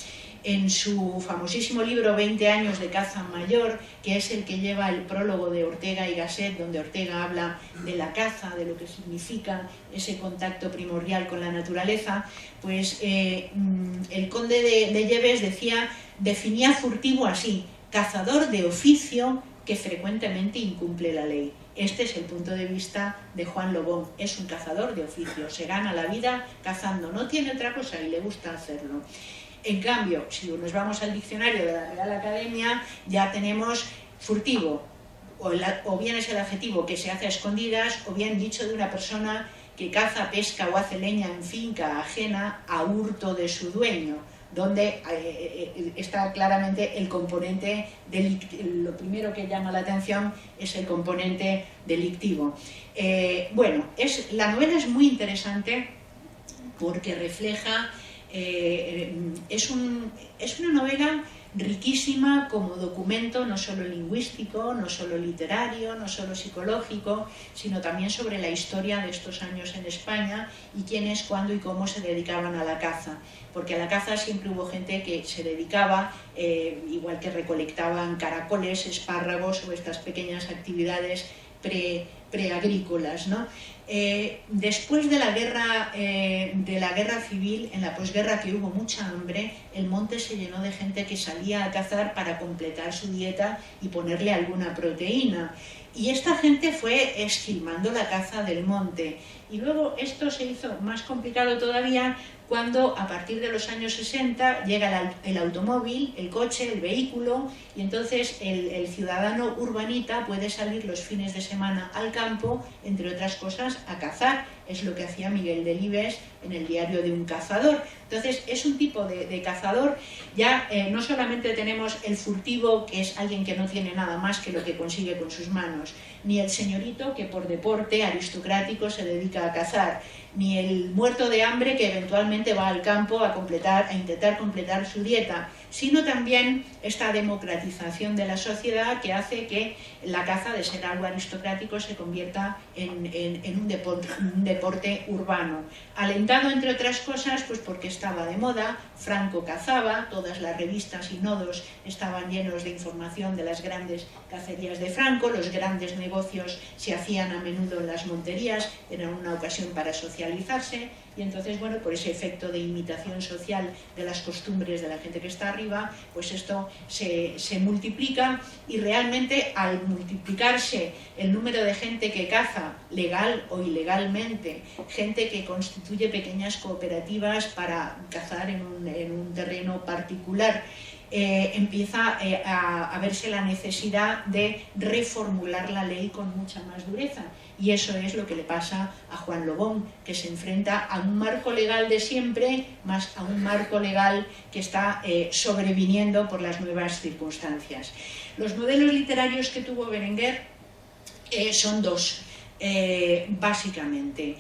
En su famosísimo libro 20 años de caza mayor, que es el que lleva el prólogo de Ortega y Gasset, donde Ortega habla de la caza, de lo que significa ese contacto primordial con la naturaleza, pues el conde de Lleves definía furtivo así: cazador de oficio que frecuentemente incumple la ley. Este es el punto de vista de Juan Lobón. Es un cazador de oficio, se gana la vida cazando, no tiene otra cosa y le gusta hacerlo. En cambio, si nos vamos al diccionario de la Real Academia, ya tenemos furtivo, o bien es el adjetivo que se hace a escondidas, o bien dicho de una persona que caza, pesca o hace leña en finca ajena a hurto de su dueño, donde está claramente el componente lo primero que llama la atención es el componente delictivo. Bueno, la novela es muy interesante porque refleja, es una novela riquísima como documento, no solo lingüístico, no solo literario, no solo psicológico, sino también sobre la historia de estos años en España y quiénes, cuándo y cómo se dedicaban a la caza. Porque a la caza siempre hubo gente que se dedicaba, igual que recolectaban caracoles, espárragos o estas pequeñas actividades preagrícolas, ¿no? Después de la guerra civil, en la posguerra, que hubo mucha hambre, el monte se llenó de gente que salía a cazar para completar su dieta y ponerle alguna proteína. Y esta gente fue esquilmando la caza del monte. Y luego esto se hizo más complicado todavía cuando a partir de los años 60 llega el automóvil, el coche, el vehículo, y entonces el ciudadano urbanita puede salir los fines de semana al campo, entre otras cosas, a cazar. Es lo que hacía Miguel Delibes en el diario de un cazador. Entonces es un tipo de cazador. Ya no solamente tenemos el furtivo, que es alguien que no tiene nada más que lo que consigue con sus manos, ni el señorito que por deporte aristocrático se dedica a cazar, ni el muerto de hambre que eventualmente va al campo a intentar completar su dieta, sino también esta democratización de la sociedad que hace que la caza, de ser algo aristocrático, se convierta en un deporte urbano. Alentado, entre otras cosas, pues porque estaba de moda, Franco cazaba, todas las revistas y nodos estaban llenos de información de las grandes cacerías de Franco, los grandes negocios se hacían a menudo en las monterías, era una ocasión para socializarse, y entonces, bueno, por ese efecto de imitación social de las costumbres de la gente que está arriba, pues esto se multiplica, y realmente al multiplicarse el número de gente que caza, legal o ilegalmente, gente que constituye pequeñas cooperativas para cazar en un terreno particular, empieza a verse la necesidad de reformular la ley con mucha más dureza. Y eso es lo que le pasa a Juan Lobón, que se enfrenta a un marco legal de siempre, más a un marco legal que está sobreviniendo por las nuevas circunstancias. Los modelos literarios que tuvo Berenguer son dos, básicamente.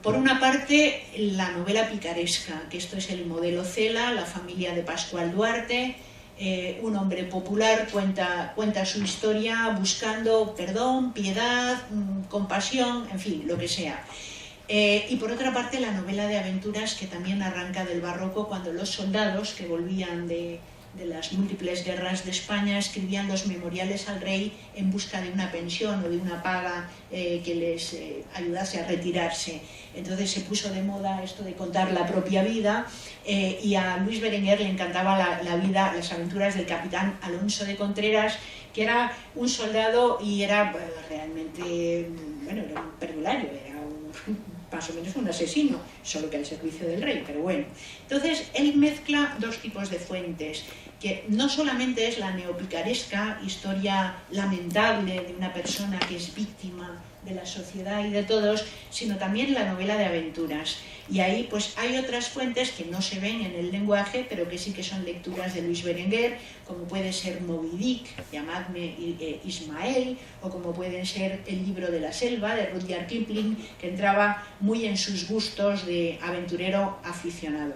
Por una parte, la novela picaresca, que esto es el modelo Cela, la familia de Pascual Duarte. Un hombre popular cuenta su historia buscando perdón, piedad, compasión, en fin, lo que sea. Y por otra parte, la novela de aventuras, que también arranca del barroco, cuando los soldados que volvían de las múltiples guerras de España escribían los memoriales al rey en busca de una pensión o de una paga que les ayudase a retirarse. Entonces se puso de moda esto de contar la propia vida, y a Luis Berenguer le encantaba la vida, las aventuras del capitán Alonso de Contreras, que era un soldado y era realmente, bueno, era un perdulario, era más o menos un asesino, solo que al servicio del rey, pero bueno. Entonces él mezcla dos tipos de fuentes, que no solamente es la neopicaresca, historia lamentable de una persona que es víctima de la sociedad y de todos, sino también la novela de aventuras. Y ahí pues hay otras fuentes que no se ven en el lenguaje, pero que sí que son lecturas de Luis Berenguer, como puede ser Moby Dick, llamadme Ismael, o como pueden ser El libro de la selva, de Rudyard Kipling, que entraba muy en sus gustos de aventurero aficionado.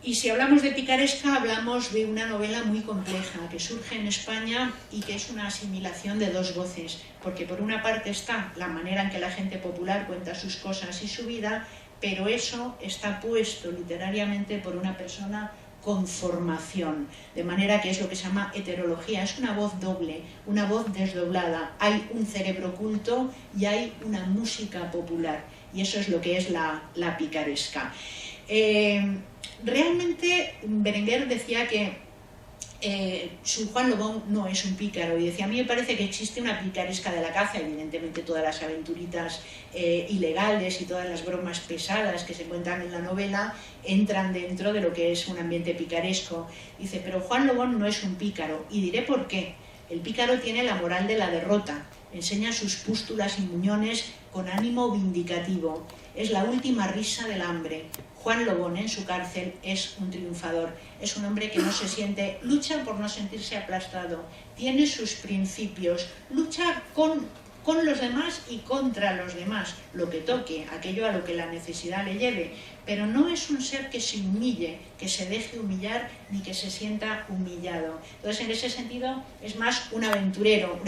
Y si hablamos de picaresca, hablamos de una novela muy compleja que surge en España y que es una asimilación de dos voces, porque por una parte está la manera en que la gente popular cuenta sus cosas y su vida, pero eso está puesto literariamente por una persona con formación, de manera que es lo que se llama heterología, es una voz doble, una voz desdoblada, hay un cerebro oculto y hay una música popular, y eso es lo que es la picaresca. Realmente Berenguer decía que su Juan Lobón no es un pícaro, y decía, a mí me parece que existe una picaresca de la caza, evidentemente todas las aventuritas ilegales y todas las bromas pesadas que se encuentran en la novela entran dentro de lo que es un ambiente picaresco. Dice, pero Juan Lobón no es un pícaro, y diré por qué. El pícaro tiene la moral de la derrota, enseña sus pústulas y muñones con ánimo vindicativo, es la última risa del hambre. Juan Lobón en su cárcel es un triunfador, es un hombre que no se siente, lucha por no sentirse aplastado, tiene sus principios, lucha con los demás y contra los demás, lo que toque, aquello a lo que la necesidad le lleve, pero no es un ser que se humille, que se deje humillar ni que se sienta humillado. Entonces, en ese sentido, es más un aventurero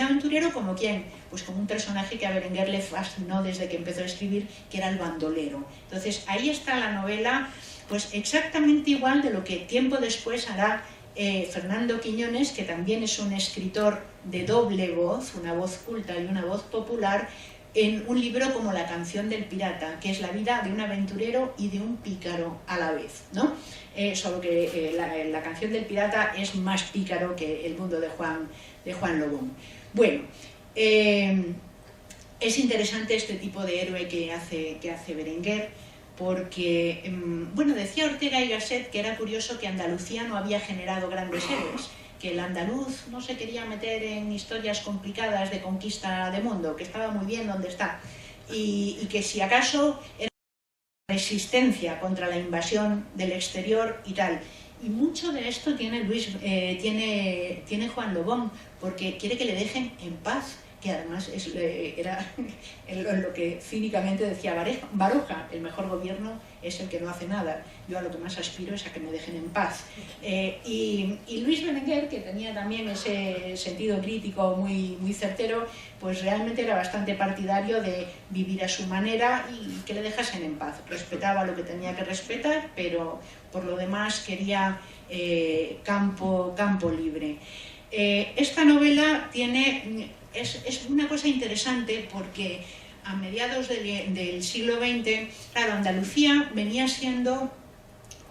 como ¿quién? Pues como un personaje que a Berenguer le fascinó desde que empezó a escribir, que era el bandolero. Entonces, ahí está la novela, pues exactamente igual de lo que tiempo después hará Fernando Quiñones, que también es un escritor de doble voz, una voz culta y una voz popular, en un libro como La canción del pirata, que es la vida de un aventurero y de un pícaro a la vez, ¿no? Solo que la canción del pirata es más pícaro que el mundo de Juan Lobón. Bueno, es interesante este tipo de héroe que hace Berenguer, porque, bueno, decía Ortega y Gasset que era curioso que Andalucía no había generado grandes héroes, que el andaluz no se quería meter en historias complicadas de conquista de mundo, que estaba muy bien donde está, y que si acaso era resistencia contra la invasión del exterior y tal. Y mucho de esto tiene Juan Lobón, porque quiere que le dejen en paz, que además era lo que cínicamente decía Baroja: el mejor gobierno es el que no hace nada, yo a lo que más aspiro es a que me dejen en paz. Y Luis Berenguer, que tenía también ese sentido crítico muy, muy certero, pues realmente era bastante partidario de vivir a su manera y que le dejasen en paz. Respetaba lo que tenía que respetar, pero por lo demás quería campo libre. Esta novela es una cosa interesante porque a mediados del siglo XX, claro, Andalucía venía siendo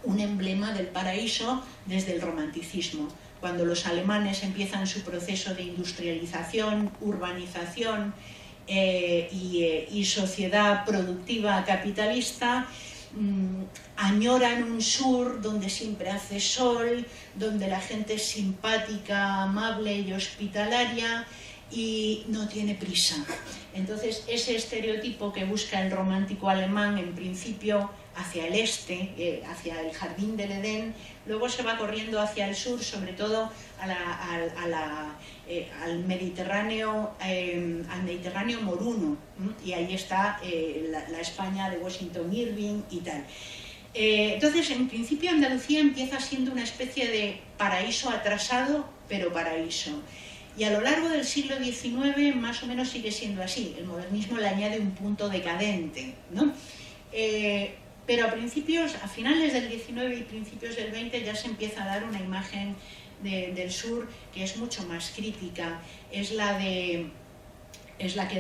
un emblema del paraíso desde el romanticismo. Cuando los alemanes empiezan su proceso de industrialización, urbanización y sociedad productiva capitalista, añoran un sur donde siempre hace sol, donde la gente es simpática, amable y hospitalaria, y no tiene prisa. Entonces, ese estereotipo que busca el romántico alemán, en principio hacia el este, hacia el jardín del Edén, luego se va corriendo hacia el sur, sobre todo al Mediterráneo moruno, y ahí está la España de Washington Irving y tal. Entonces, en principio, Andalucía empieza siendo una especie de paraíso atrasado, pero paraíso. Y a lo largo del siglo XIX más o menos sigue siendo así. El modernismo le añade un punto decadente, ¿no? Pero a finales del XIX y principios del XX ya se empieza a dar una imagen del sur que es mucho más crítica. Es la que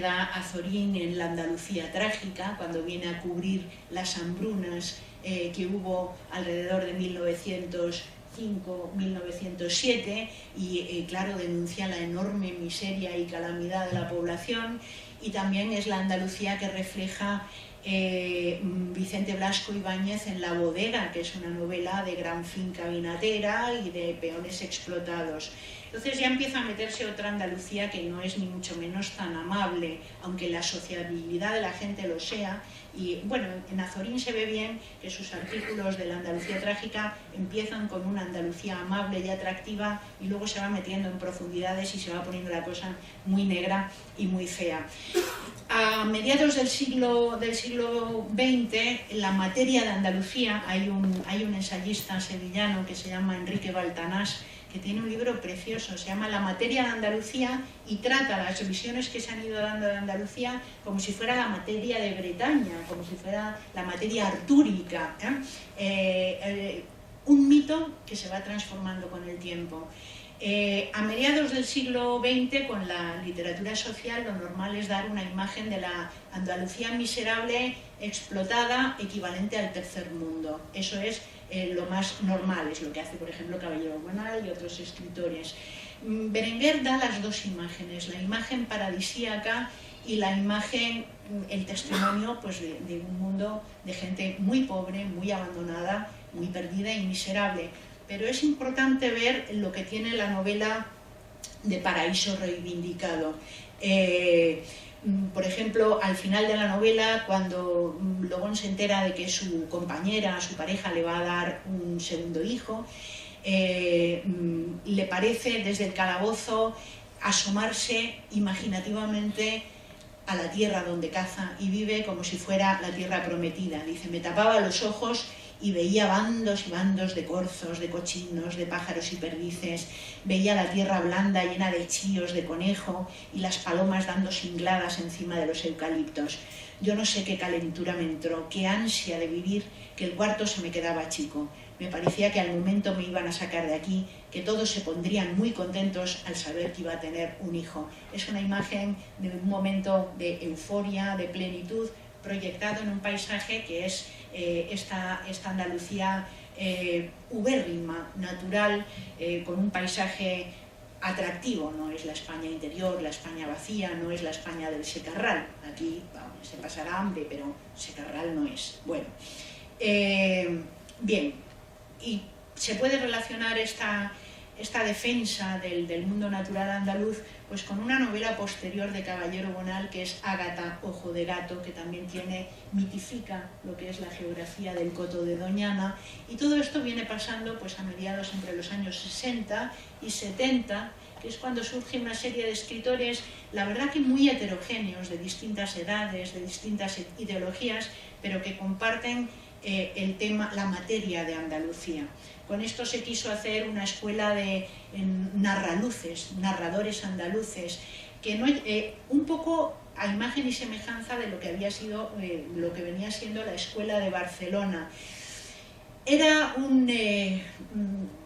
da Azorín en La Andalucía trágica, cuando viene a cubrir las hambrunas que hubo alrededor de 1905-1907 y claro, denuncia la enorme miseria y calamidad de la población. Y también es la Andalucía que refleja Vicente Blasco Ibáñez en La bodega, que es una novela de gran finca vinatera y de peones explotados. Entonces ya empieza a meterse otra Andalucía que no es ni mucho menos tan amable, aunque la sociabilidad de la gente lo sea. Y bueno, en Azorín se ve bien que sus artículos de la Andalucía trágica empiezan con una Andalucía amable y atractiva y luego se va metiendo en profundidades y se va poniendo la cosa muy negra y muy fea. A mediados del siglo XX, en la materia de Andalucía, hay un ensayista sevillano que se llama Enrique Baltanás, que tiene un libro precioso, se llama La materia de Andalucía, y trata las visiones que se han ido dando de Andalucía como si fuera la materia de Bretaña, como si fuera la materia artúrica, un mito que se va transformando con el tiempo. A mediados del siglo XX, con la literatura social, lo normal es dar una imagen de la Andalucía miserable, explotada, equivalente al tercer mundo. Eso es lo más normal, es lo que hace, por ejemplo, Caballero Bonal y otros escritores. Berenguer da las dos imágenes, la imagen paradisíaca y la imagen, el testimonio pues, de un mundo de gente muy pobre, muy abandonada, muy perdida y miserable. Pero es importante ver lo que tiene la novela de paraíso reivindicado. Por ejemplo, al final de la novela, cuando Lobón se entera de que su compañera, su pareja, le va a dar un segundo hijo, le parece desde el calabozo asomarse imaginativamente a la tierra donde caza y vive como si fuera la tierra prometida. Dice, me tapaba los ojos y veía bandos y bandos de corzos, de cochinos, de pájaros y perdices, veía la tierra blanda llena de chíos de conejo y las palomas dando singladas encima de los eucaliptos. yo no sé qué calentura me entró, qué ansia de vivir, que el cuarto se me quedaba chico. Me parecía que al momento me iban a sacar de aquí, que todos se pondrían muy contentos al saber que iba a tener un hijo. Es una imagen de un momento de euforia, de plenitud, proyectado en un paisaje que es esta Andalucía ubérrima, natural, con un paisaje atractivo. No es la España interior, la España vacía, no es la España del secarral. Aquí se pasará hambre, pero secarral no es. Bueno, bien, y se puede relacionar esta defensa del mundo natural andaluz pues con una novela posterior de Caballero Bonal, que es Ágata, Ojo de Gato, que también mitifica lo que es la geografía del Coto de Doñana, y todo esto viene pasando pues a mediados entre los años 60 y 70, que es cuando surge una serie de escritores, la verdad que muy heterogéneos, de distintas edades, de distintas ideologías, pero que comparten el tema, la materia de Andalucía. Con esto se quiso hacer una escuela de narraluces, narradores andaluces, que no, un poco a imagen y semejanza de lo que había sido, lo que venía siendo la escuela de Barcelona. Era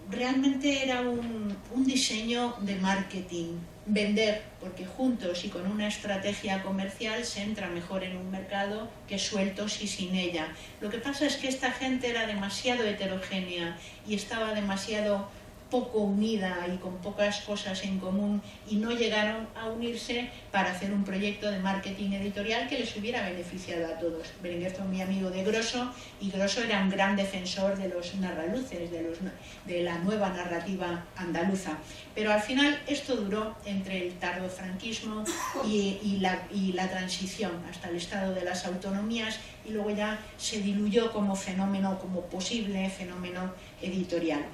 realmente era un diseño de marketing, vender, porque juntos y con una estrategia comercial se entra mejor en un mercado que sueltos y sin ella. Lo que pasa es que esta gente era demasiado heterogénea y estaba demasiado poco unida y con pocas cosas en común, y no llegaron a unirse para hacer un proyecto de marketing editorial que les hubiera beneficiado a todos. Berenguer fue muy amigo de Grosso, y Grosso era un gran defensor de los narraluces, de la nueva narrativa andaluza. Pero al final esto duró entre el tardofranquismo y la transición hasta el estado de las autonomías, y luego ya se diluyó como fenómeno, como posible fenómeno editorial.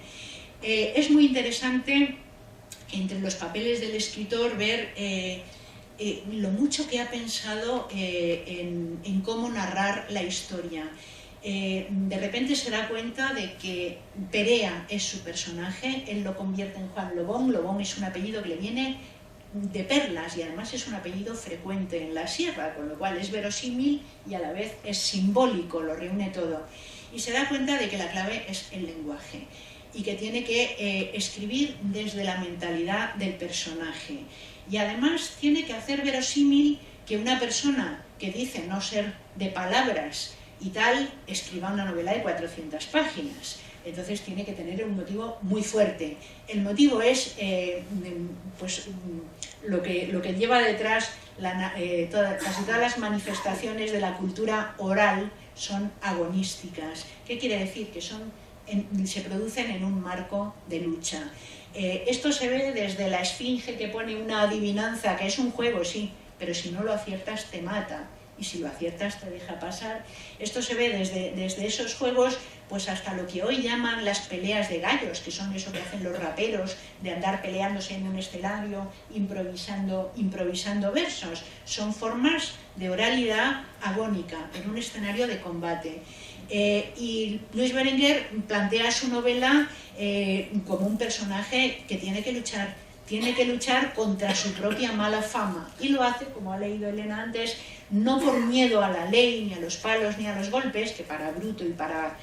Es muy interesante entre los papeles del escritor ver lo mucho que ha pensado en cómo narrar la historia. De repente se da cuenta de que Perea es su personaje, él lo convierte en Juan Lobón. Lobón es un apellido que le viene de perlas y además es un apellido frecuente en la sierra, con lo cual es verosímil y a la vez es simbólico, lo reúne todo. Y se da cuenta de que la clave es el lenguaje, y que tiene que escribir desde la mentalidad del personaje. Y además tiene que hacer verosímil que una persona que dice no ser de palabras y tal, escriba una novela de 400 páginas. Entonces tiene que tener un motivo muy fuerte. El motivo es pues, lo que lleva detrás casi todas las manifestaciones de la cultura oral son agonísticas. ¿Qué quiere decir? Que se producen en un marco de lucha. Esto se ve desde la esfinge que pone una adivinanza, que es un juego, sí, pero si no lo aciertas te mata, y si lo aciertas te deja pasar. Esto se ve desde esos juegos pues hasta lo que hoy llaman las peleas de gallos, que son eso que hacen los raperos, de andar peleándose en un escenario, improvisando versos. Son formas de oralidad agónica en un escenario de combate. Y Luis Berenguer plantea su novela como un personaje que tiene que luchar contra su propia mala fama, y lo hace, como ha leído Elena antes, no por miedo a la ley, ni a los palos, ni a los golpes, que para bruto y para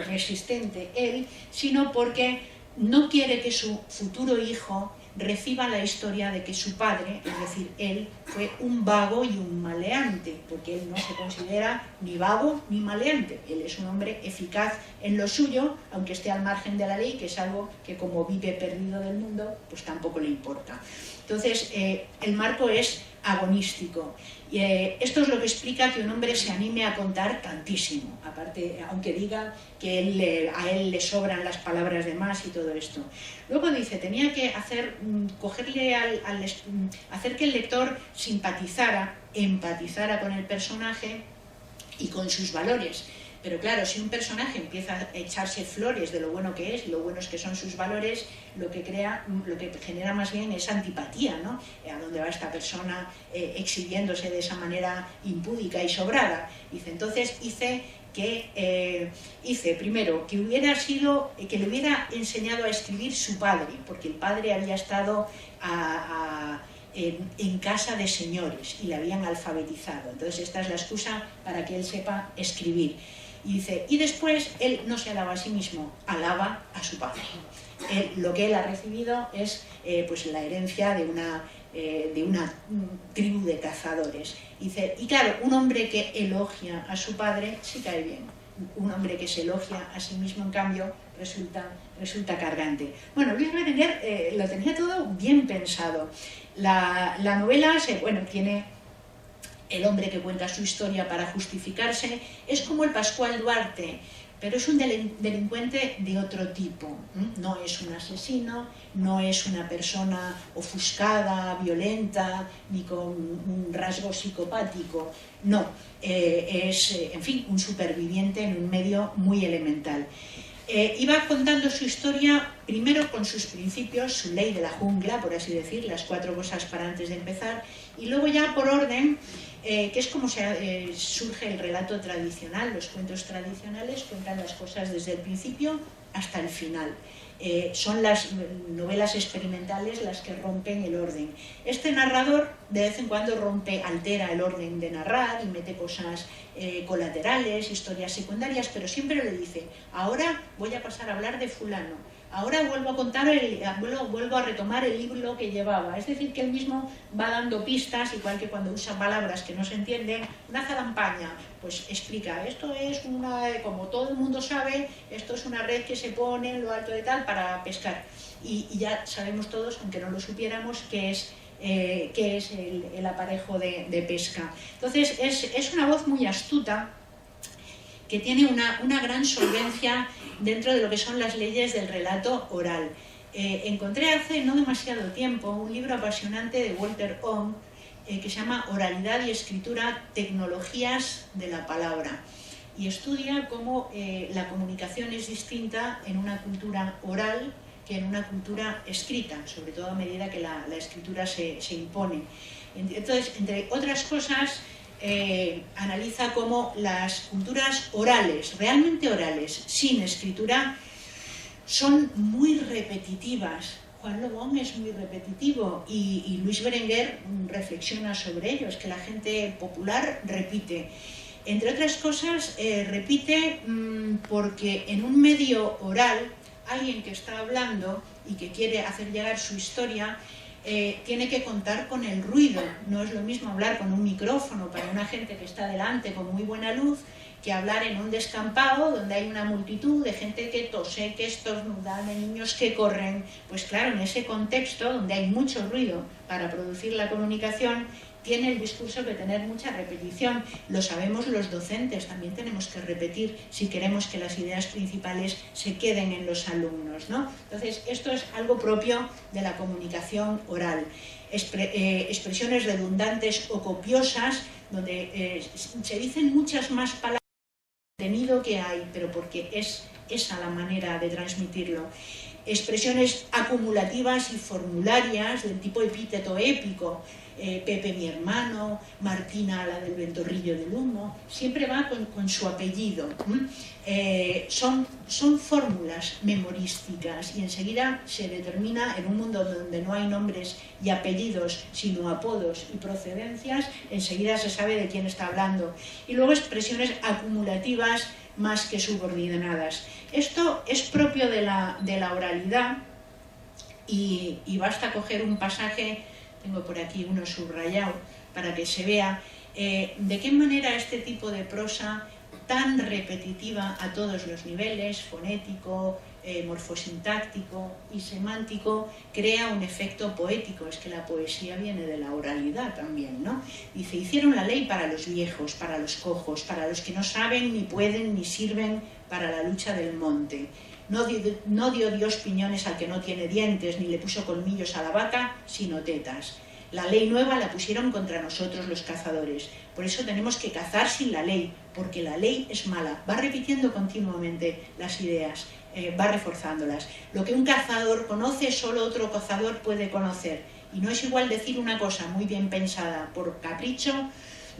resistente él, sino porque no quiere que su futuro hijo reciba la historia de que su padre, es decir, él, fue un vago y un maleante, porque él no se considera ni vago ni maleante. Él es un hombre eficaz en lo suyo, aunque esté al margen de la ley, que es algo que, como vive perdido del mundo, pues tampoco le importa. Entonces, el marco es agonístico. Esto es lo que explica que un hombre se anime a contar tantísimo, aparte, aunque diga que a él le sobran las palabras de más y todo esto. Luego dice, tenía que hacer que el lector empatizara con el personaje y con sus valores. Pero claro, si un personaje empieza a echarse flores de lo bueno que es y lo buenos que son sus valores, lo que genera más bien es antipatía, ¿no? ¿A dónde va esta persona exhibiéndose de esa manera impúdica y sobrada? Dice, entonces hice primero que le hubiera enseñado a escribir su padre, porque el padre había estado en casa de señores y le habían alfabetizado. Entonces esta es la excusa para que él sepa escribir. Y dice, y después él no se alaba a sí mismo, alaba a su padre. Lo que él ha recibido es pues la herencia de una tribu de cazadores. Dice, y claro, un hombre que elogia a su padre sí cae bien. Un hombre que se elogia a sí mismo, en cambio, resulta cargante. Bueno, Luis Berenguer lo tenía todo bien pensado. La novela tiene el hombre que cuenta su historia para justificarse, es como el Pascual Duarte, pero es un delincuente de otro tipo. No es un asesino, no es una persona ofuscada, violenta, ni con un rasgo psicopático. No, es, en fin, un superviviente en un medio muy elemental. Iba contando su historia primero con sus principios, su ley de la jungla, por así decir, las 4 cosas para antes de empezar, y luego ya por orden, que es como surge el relato tradicional. Los cuentos tradicionales cuentan las cosas desde el principio hasta el final. Son las novelas experimentales las que rompen el orden. Este narrador de vez en cuando altera el orden de narrar y mete cosas colaterales, historias secundarias, pero siempre le dice, ahora voy a pasar a hablar de fulano, ahora vuelvo a retomar el libro que llevaba. Es decir, que él mismo va dando pistas, igual que cuando usa palabras que no se entienden, una zalampaña, pues explica, esto es como todo el mundo sabe, esto es una red que se pone en lo alto de tal para pescar. Y ya sabemos todos, aunque no lo supiéramos, qué es el aparejo de pesca. Entonces es una voz muy astuta, que tiene una gran solvencia dentro de lo que son las leyes del relato oral. Encontré hace no demasiado tiempo un libro apasionante de Walter Ong que se llama Oralidad y Escritura, Tecnologías de la Palabra, y estudia cómo la comunicación es distinta en una cultura oral que en una cultura escrita, sobre todo a medida que la escritura se impone. Entonces, entre otras cosas, analiza cómo las culturas orales, realmente orales, sin escritura, son muy repetitivas. Juan Lobón es muy repetitivo y Luis Berenguer reflexiona sobre ello, es que la gente popular repite. Entre otras cosas, repite porque en un medio oral, alguien que está hablando y que quiere hacer llegar su historia, tiene que contar con el ruido. No es lo mismo hablar con un micrófono para una gente que está delante con muy buena luz que hablar en un descampado donde hay una multitud de gente que tose, que estornuda, de niños que corren. Pues claro, en ese contexto donde hay mucho ruido para producir la comunicación, tiene el discurso que tener mucha repetición. Lo sabemos los docentes, también tenemos que repetir si queremos que las ideas principales se queden en los alumnos, ¿no? Entonces, esto es algo propio de la comunicación oral. Expresiones redundantes o copiosas, donde se dicen muchas más palabras del contenido que hay, pero porque es esa la manera de transmitirlo. Expresiones acumulativas y formularias del tipo epíteto épico, Pepe mi hermano, Martina la del ventorrillo del humo, siempre va con su apellido. Son fórmulas memorísticas y enseguida se determina, en un mundo donde no hay nombres y apellidos, sino apodos y procedencias, enseguida se sabe de quién está hablando. Y luego expresiones acumulativas más que subordinadas. Esto es propio de la oralidad y basta coger un pasaje. Tengo por aquí uno subrayado para que se vea de qué manera este tipo de prosa tan repetitiva a todos los niveles, fonético, morfosintáctico y semántico, crea un efecto poético. Es que la poesía viene de la oralidad también, ¿no? Dice, hicieron la ley para los viejos, para los cojos, para los que no saben, ni pueden, ni sirven para la lucha del monte. No dio Dios piñones al que no tiene dientes, ni le puso colmillos a la vaca, sino tetas. La ley nueva la pusieron contra nosotros los cazadores. Por eso tenemos que cazar sin la ley, porque la ley es mala. Va repitiendo continuamente las ideas, va reforzándolas. Lo que un cazador conoce, solo otro cazador puede conocer. Y no es igual decir una cosa muy bien pensada por capricho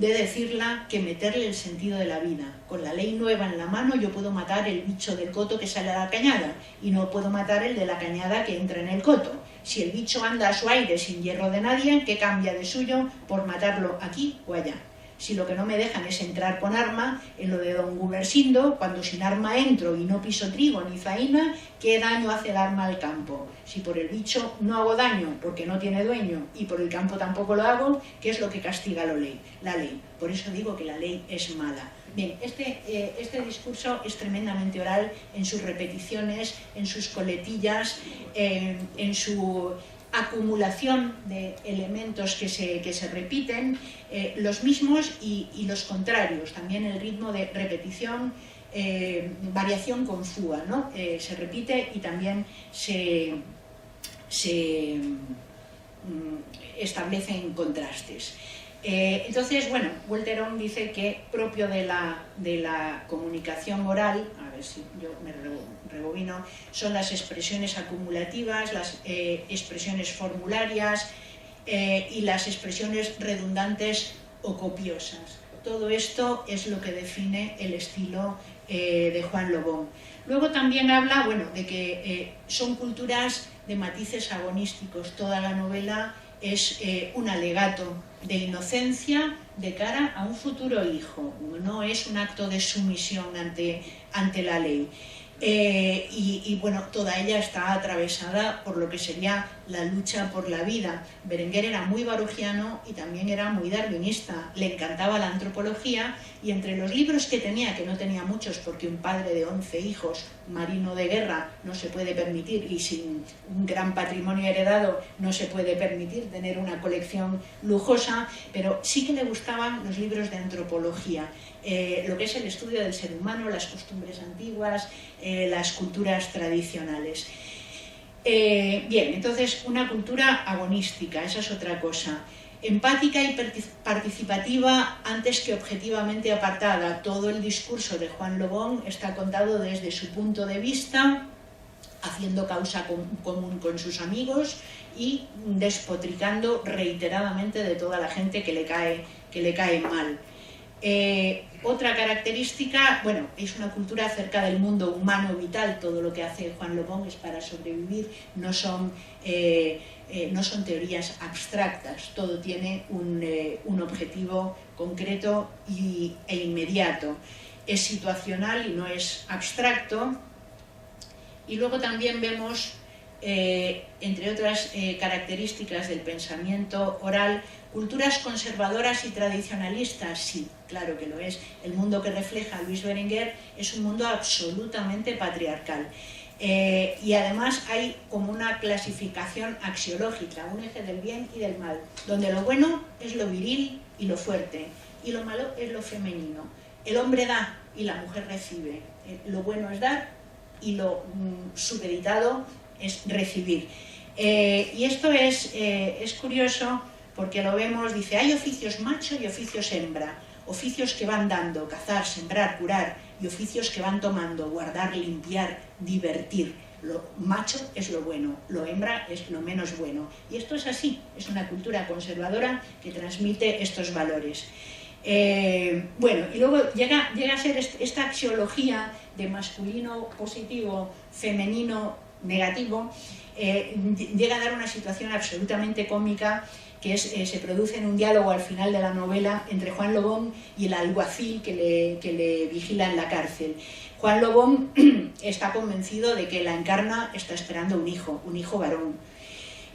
de decirla que meterle el sentido de la vida. Con la ley nueva en la mano yo puedo matar el bicho del coto que sale a la cañada y no puedo matar el de la cañada que entra en el coto. Si el bicho anda a su aire sin hierro de nadie, ¿qué cambia de suyo por matarlo aquí o allá? Si lo que no me dejan es entrar con arma, en lo de don Gumersindo, cuando sin arma entro y no piso trigo ni faena, ¿qué daño hace el arma al campo? Si por el bicho no hago daño porque no tiene dueño y por el campo tampoco lo hago, ¿qué es lo que castiga la ley? Por eso digo que la ley es mala. Bien, este discurso es tremendamente oral en sus repeticiones, en sus coletillas, en su acumulación de elementos que se repiten, los mismos y los contrarios, también el ritmo de repetición, variación con fuga, ¿no? Se repite y también se establecen contrastes. Entonces, bueno, Welterón dice que propio de la comunicación oral, a ver si yo me rebobino, son las expresiones acumulativas, las expresiones formularias y las expresiones redundantes o copiosas. Todo esto es lo que define el estilo de Juan Lobón. Luego también habla, bueno, de que son culturas de matices agonísticos. Toda la novela es un alegato de inocencia de cara a un futuro hijo, no es un acto de sumisión ante la ley. Y bueno, toda ella está atravesada por lo que sería la lucha por la vida. Berenguer era muy baruchiano y también era muy darwinista, le encantaba la antropología y entre los libros que tenía, que no tenía muchos porque un padre de 11 hijos, marino de guerra, no se puede permitir, y sin un gran patrimonio heredado no se puede permitir tener una colección lujosa, pero sí que le gustaban los libros de antropología. Lo que es el estudio del ser humano, las costumbres antiguas, las culturas tradicionales. Bien, entonces una cultura agonística, esa es otra cosa. Empática y participativa antes que objetivamente apartada. Todo el discurso de Juan Lobón está contado desde su punto de vista, haciendo causa común con sus amigos y despotricando reiteradamente de toda la gente que le cae mal. Otra característica, bueno, es una cultura acerca del mundo humano vital. Todo lo que hace Juan Lobón es para sobrevivir, no son teorías abstractas, todo tiene un objetivo concreto e inmediato. Es situacional y no es abstracto. Y luego también vemos, entre otras características del pensamiento oral, culturas conservadoras y tradicionalistas. Sí, claro que lo es. El mundo que refleja Luis Berenguer es un mundo absolutamente patriarcal. Y además hay como una clasificación axiológica, un eje del bien y del mal, donde lo bueno es lo viril y lo fuerte, y lo malo es lo femenino. El hombre da y la mujer recibe. Lo bueno es dar y lo supeditado es recibir. Y esto es curioso porque lo vemos, dice, hay oficios macho y oficios hembra, oficios que van dando, cazar, sembrar, curar, y oficios que van tomando, guardar, limpiar, divertir. Lo macho es lo bueno, lo hembra es lo menos bueno. Y esto es así, es una cultura conservadora que transmite estos valores. Bueno, y luego llega a ser esta axiología de masculino positivo, femenino negativo, llega a dar una situación absolutamente cómica que se produce en un diálogo al final de la novela entre Juan Lobón y el alguacil que le vigila en la cárcel. Juan Lobón está convencido de que la Encarna está esperando un hijo varón.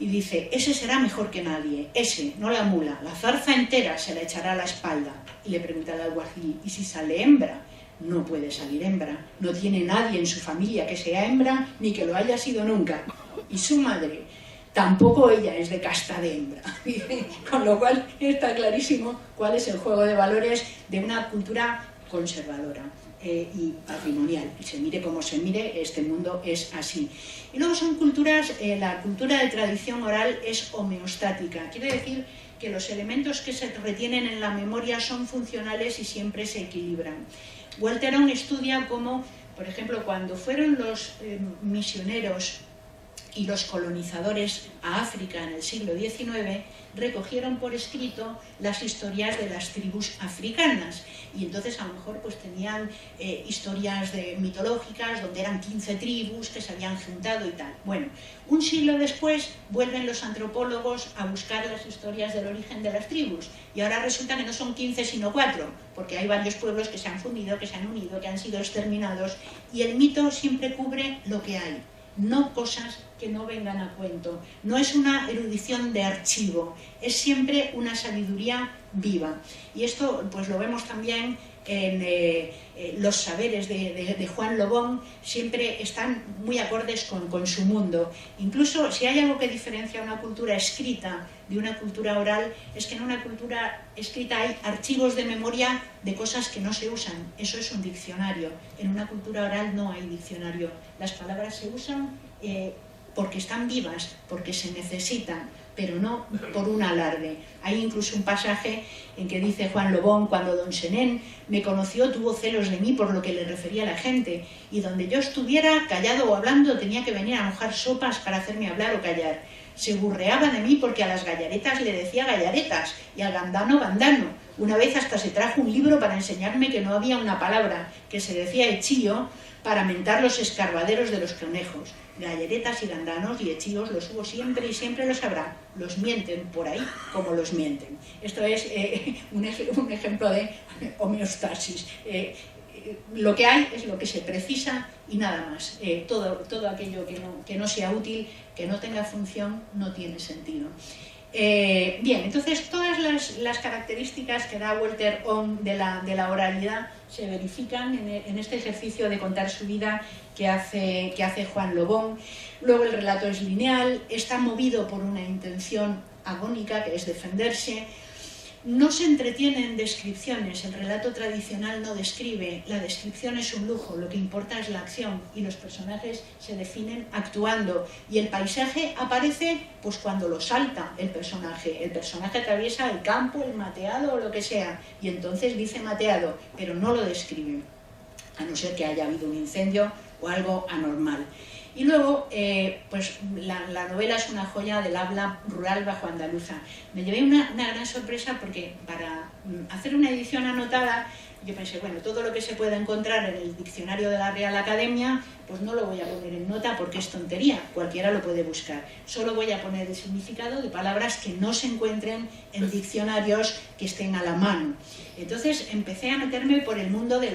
Y dice, ese será mejor que nadie, ese, no la mula, la zarza entera se la echará a la espalda. Y le pregunta al alguacil, ¿y si sale hembra? No puede salir hembra, no tiene nadie en su familia que sea hembra ni que lo haya sido nunca. Y su madre, tampoco ella es de casta de hembra. Con lo cual está clarísimo cuál es el juego de valores de una cultura conservadora y patrimonial. Y se mire como se mire, este mundo es así. Y luego son culturas, la cultura de tradición oral es homeostática. Quiere decir que los elementos que se retienen en la memoria son funcionales y siempre se equilibran. Welterón estudia cómo, por ejemplo, cuando fueron los misioneros y los colonizadores a África en el siglo XIX recogieron por escrito las historias de las tribus africanas, y entonces a lo mejor pues tenían historias mitológicas donde eran 15 tribus que se habían juntado y tal. Bueno, un siglo después vuelven los antropólogos a buscar las historias del origen de las tribus, y ahora resulta que no son 15 sino 4, porque hay varios pueblos que se han fundido, que se han unido, que han sido exterminados, y el mito siempre cubre lo que hay, no cosas que no vengan a cuento. No es una erudición de archivo, es siempre una sabiduría viva. Y esto pues lo vemos también en los saberes de Juan Lobón, siempre están muy acordes con su mundo. Incluso si hay algo que diferencia una cultura escrita de una cultura oral, es que en una cultura escrita hay archivos de memoria de cosas que no se usan. Eso es un diccionario. En una cultura oral no hay diccionario. Las palabras se usan porque están vivas, porque se necesitan, pero no por un alarde. Hay incluso un pasaje en que dice Juan Lobón: cuando don Senén me conoció tuvo celos de mí por lo que le refería a la gente, y donde yo estuviera callado o hablando tenía que venir a mojar sopas para hacerme hablar o callar. Se burreaba de mí porque a las gallaretas le decía gallaretas y al gandano gandano. Una vez hasta se trajo un libro para enseñarme que no había una palabra, que se decía hechillo, para mentar los escarbaderos de los conejos. Galleretas y gandanos y hechillos los hubo siempre y siempre los habrá. Los mienten por ahí como los mienten. Esto es un ejemplo de homeostasis. Lo que hay es lo que se precisa y nada más. Todo aquello que no sea útil, que no tenga función, no tiene sentido. Bien, entonces todas las características que da Walter Ong de la oralidad se verifican en este ejercicio de contar su vida que hace Juan Lobón. Luego el relato es lineal, está movido por una intención agónica, que es defenderse. No se entretiene en descripciones, el relato tradicional no describe, la descripción es un lujo, lo que importa es la acción y los personajes se definen actuando, y el paisaje aparece pues cuando lo salta el personaje atraviesa el campo, el mateado o lo que sea, y entonces dice mateado, pero no lo describe, a no ser que haya habido un incendio o algo anormal. Y luego, pues la novela es una joya del habla rural bajo andaluza. Me llevé una gran sorpresa porque para hacer una edición anotada, yo pensé, bueno, todo lo que se pueda encontrar en el diccionario de la Real Academia, pues no lo voy a poner en nota porque es tontería, cualquiera lo puede buscar. Solo voy a poner el significado de palabras que no se encuentren en diccionarios que estén a la mano. Entonces empecé a meterme por el mundo de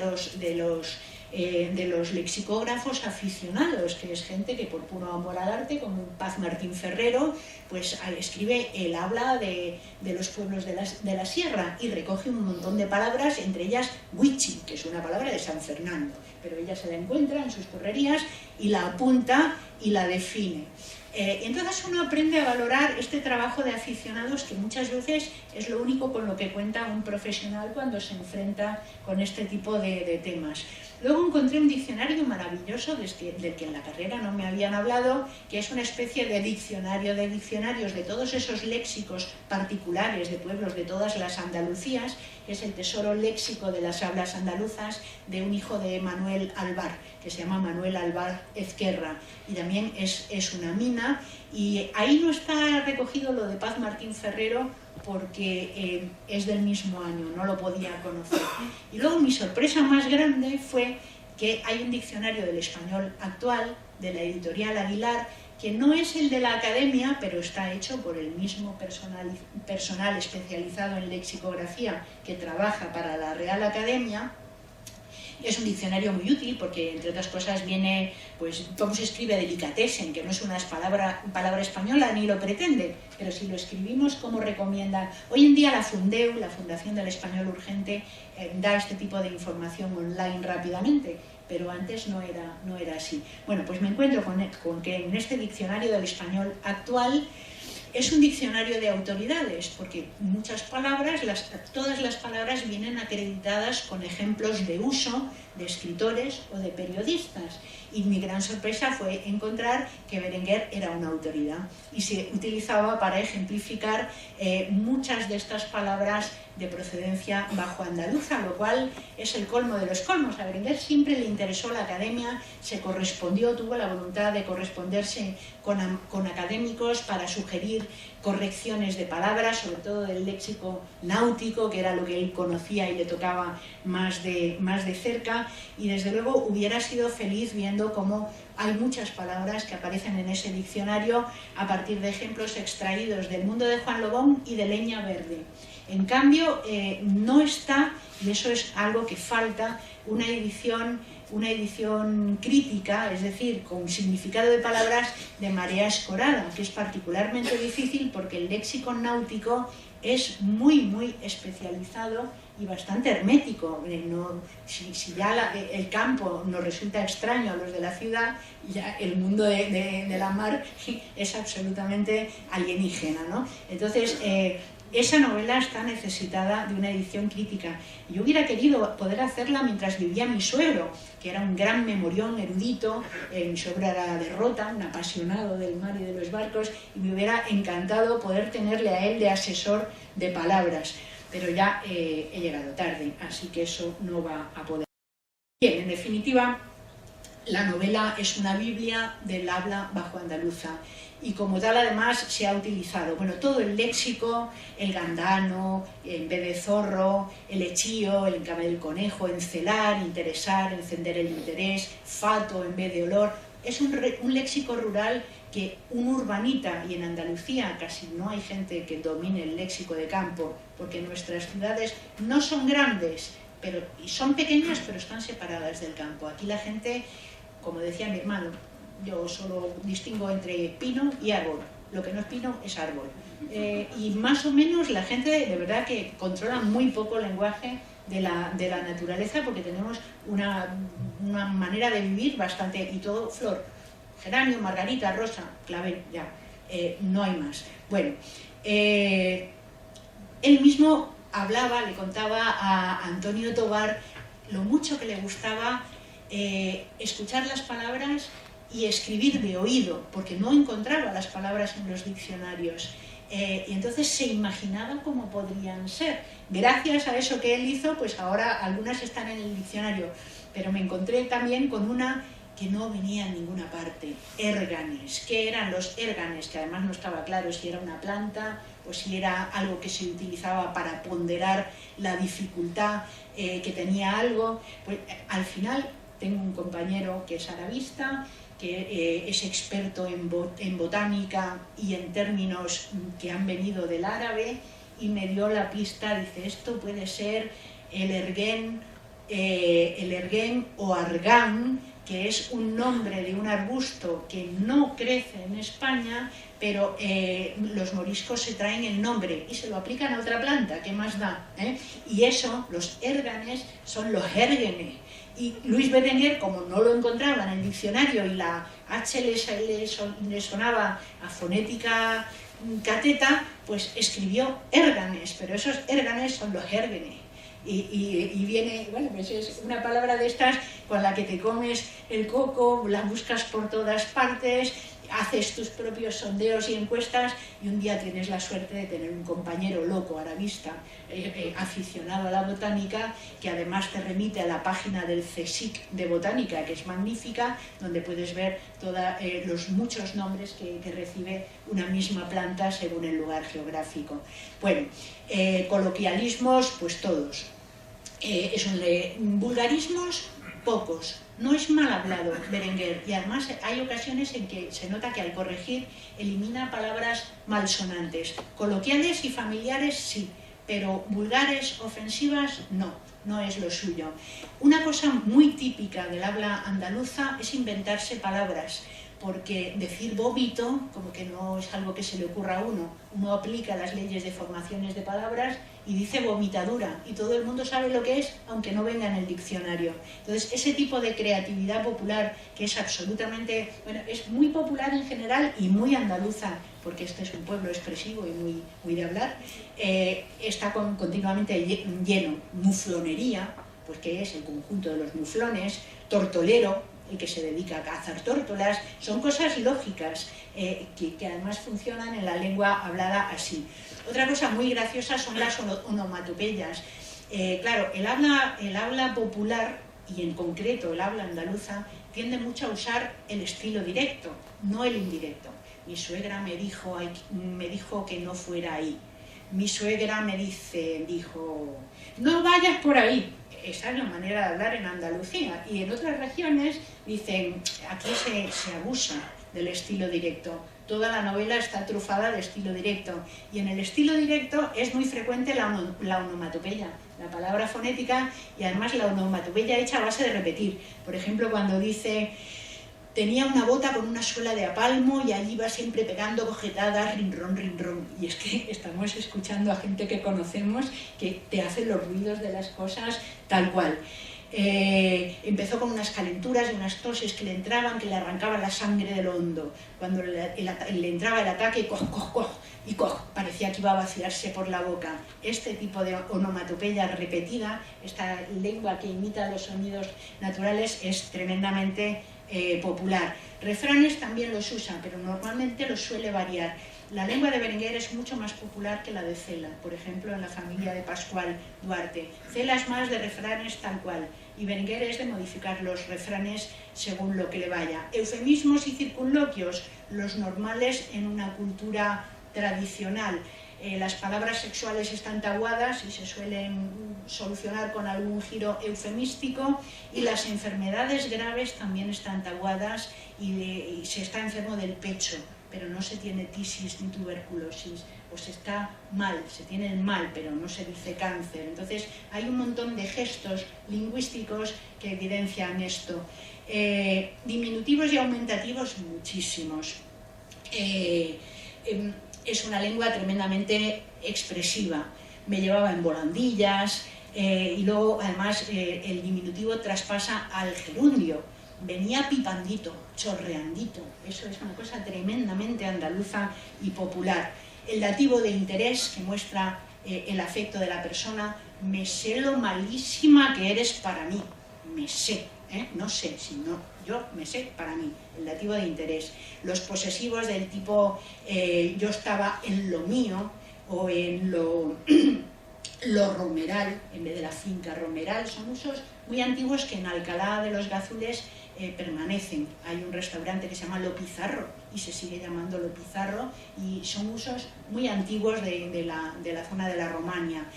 los lexicógrafos aficionados, que es gente que por puro amor al arte, como Paz Martín Ferrero, pues escribe el habla de los pueblos de la sierra y recoge un montón de palabras, entre ellas huichi, que es una palabra de San Fernando, pero ella se la encuentra en sus correrías y la apunta y la define. Entonces uno aprende a valorar este trabajo de aficionados, que muchas veces es lo único con lo que cuenta un profesional cuando se enfrenta con este tipo de temas. Luego encontré un diccionario maravilloso del que en la carrera no me habían hablado, que es una especie de diccionario de diccionarios de todos esos léxicos particulares de pueblos de todas las Andalucías, que es el tesoro léxico de las hablas andaluzas de un hijo de Manuel Albar, que se llama Manuel Albar Ezquerra, y también es una mina, y ahí no está recogido lo de Paz Martín Ferrero, porque es del mismo año, no lo podía conocer. Y luego mi sorpresa más grande fue que hay un diccionario del español actual, de la editorial Aguilar, que no es el de la Academia, pero está hecho por el mismo personal especializado en lexicografía que trabaja para la Real Academia. Es un diccionario muy útil porque, entre otras cosas, viene pues cómo se escribe delicatessen, que no es una palabra española ni lo pretende, pero si lo escribimos, cómo recomienda. Hoy en día la Fundeu, la Fundación del Español Urgente, da este tipo de información online rápidamente, pero antes no era así. Bueno, pues me encuentro con que en este diccionario del español actual es un diccionario de autoridades, porque muchas palabras, todas las palabras vienen acreditadas con ejemplos de uso de escritores o de periodistas. y mi gran sorpresa fue encontrar que Berenguer era una autoridad y se utilizaba para ejemplificar muchas de estas palabras de procedencia bajo andaluza, lo cual es el colmo de los colmos. A Berenguer siempre le interesó la academia, se correspondió, tuvo la voluntad de corresponderse con académicos para sugerir correcciones de palabras, sobre todo del léxico náutico, que era lo que él conocía y le tocaba más de cerca, y desde luego hubiera sido feliz viendo cómo hay muchas palabras que aparecen en ese diccionario a partir de ejemplos extraídos del Mundo de Juan Lobón y de Leña Verde. En cambio, no está, y eso es algo que falta, una edición crítica, es decir, con significado de palabras de Marea Escorada, que es particularmente difícil porque el léxico náutico es muy especializado y bastante hermético. Si ya el campo nos resulta extraño a los de la ciudad, ya el mundo de la mar es absolutamente alienígena, ¿no? Entonces, esa novela está necesitada de una edición crítica. Yo hubiera querido poder hacerla mientras vivía mi suegro, que era un gran memorión erudito, mi suegro era de Rota, un apasionado del mar y de los barcos, y me hubiera encantado poder tenerle a él de asesor de palabras, pero ya he llegado tarde, así que eso no va a poder. Bien, en definitiva, la novela es una biblia del habla bajo andaluza, y como tal además se ha utilizado, bueno, todo el léxico, el gandano, en vez de zorro, el echío, el encame del conejo, encelar, interesar, encender el interés, fato en vez de olor. Es un léxico rural que un urbanita, y en Andalucía casi no hay gente que domine el léxico de campo, porque nuestras ciudades no son grandes, y son pequeñas, pero están separadas del campo. Aquí la gente, como decía mi hermano, yo solo distingo entre pino y árbol. Lo que no es pino es árbol. Y más o menos la gente de verdad que controla muy poco el lenguaje de la naturaleza, porque tenemos una manera de vivir bastante, y todo flor. Geranio, margarita, rosa, clavel, ya. No hay más. Bueno, él mismo hablaba, le contaba a Antonio Tobar lo mucho que le gustaba escuchar las palabras y escribir de oído, porque no encontraba las palabras en los diccionarios. Y entonces se imaginaba cómo podrían ser. Gracias a eso que él hizo, pues ahora algunas están en el diccionario, pero me encontré también con una que no venía en ninguna parte, érganes. ¿Qué eran los érganes? Que además no estaba claro si era una planta o si era algo que se utilizaba para ponderar la dificultad que tenía algo. Pues, al final tengo un compañero que es arabista, que es experto en botánica y en términos que han venido del árabe, y me dio la pista, dice, esto puede ser el erguén o argán, que es un nombre de un arbusto que no crece en España, pero los moriscos se traen el nombre y se lo aplican a otra planta, ¿qué más da? Y eso, los érganes, son los érgenes. Y Luis Berenguer, como no lo encontraba en el diccionario y la H le sonaba a fonética cateta, pues escribió érganes, pero esos érganes son los érgenes. Y viene, bueno, pues es una palabra de estas con la que te comes el coco, la buscas por todas partes, haces tus propios sondeos y encuestas, y un día tienes la suerte de tener un compañero loco, arabista, aficionado a la botánica, que además te remite a la página del CSIC de botánica, que es magnífica, donde puedes ver los muchos nombres que recibe una misma planta según el lugar geográfico. Bueno, coloquialismos, pues todos. Vulgarismos, pocos. No es mal hablado Berenguer, y además hay ocasiones en que se nota que al corregir elimina palabras malsonantes. Coloquiales y familiares sí, pero vulgares, ofensivas, no es lo suyo. Una cosa muy típica del habla andaluza es inventarse palabras, porque decir vómito, como que no es algo que se le ocurra a uno aplica las leyes de formaciones de palabras y dice vomitadura, y todo el mundo sabe lo que es, aunque no venga en el diccionario. Entonces, ese tipo de creatividad popular, que es absolutamente, bueno, es muy popular en general y muy andaluza, porque este es un pueblo expresivo y muy de hablar, está continuamente lleno. Muflonería, pues que es el conjunto de los muflones, tortolero, el que se dedica a cazar tórtolas, son cosas lógicas que además funcionan en la lengua hablada así. Otra cosa muy graciosa son las onomatopeyas. Claro, el habla popular, y en concreto el habla andaluza, tiende mucho a usar el estilo directo, no el indirecto. Mi suegra me dijo que no fuera ahí. Mi suegra me dijo, no vayas por ahí. Esa es la manera de hablar en Andalucía. Y en otras regiones dicen, aquí se abusa del estilo directo. Toda la novela está trufada de estilo directo. Y en el estilo directo es muy frecuente la onomatopeya, la palabra fonética, y además la onomatopeya hecha a base de repetir. Por ejemplo, cuando dice, tenía una bota con una suela de apalmo y allí iba siempre pegando cojetadas, rinrón, rinrón. Y es que estamos escuchando a gente que conocemos que te hace los ruidos de las cosas tal cual. Empezó con unas calenturas y unas toses que le entraban, que le arrancaban la sangre del hondo. Cuando le entraba el ataque, coj, coj, coj, y coj, parecía que iba a vaciarse por la boca. Este tipo de onomatopeya repetida, esta lengua que imita los sonidos naturales, es tremendamente popular. Refranes también los usa, pero normalmente los suele variar. La lengua de Berenguer es mucho más popular que la de Cela, por ejemplo, en la familia de Pascual Duarte. Cela es más de refranes tal cual, y Berenguer es de modificar los refranes según lo que le vaya. Eufemismos y circunloquios, los normales en una cultura tradicional. Las palabras sexuales están taguadas y se suelen solucionar con algún giro eufemístico, y las enfermedades graves también están taguadas y se está enfermo del pecho, pero no se tiene tisis ni tuberculosis, o se está mal, se tiene el mal, pero no se dice cáncer. Entonces hay un montón de gestos lingüísticos que evidencian esto. Diminutivos y aumentativos muchísimos. Es una lengua tremendamente expresiva. Me llevaba en volandillas, y luego además el diminutivo traspasa al gerundio. Venía pipandito, chorreandito. Eso es una cosa tremendamente andaluza y popular. El dativo de interés, que muestra el afecto de la persona. Me sé lo malísima que eres para mí. Me sé, no sé, sino yo me sé para mí. El dativo de interés. Los posesivos del tipo yo estaba en lo mío, o en lo romeral, en vez de la finca romeral, son usos muy antiguos que en Alcalá de los Gazules permanecen. Hay un restaurante que se llama Lo Pizarro y se sigue llamando Lo Pizarro, y son usos muy antiguos de la zona de la Romagna.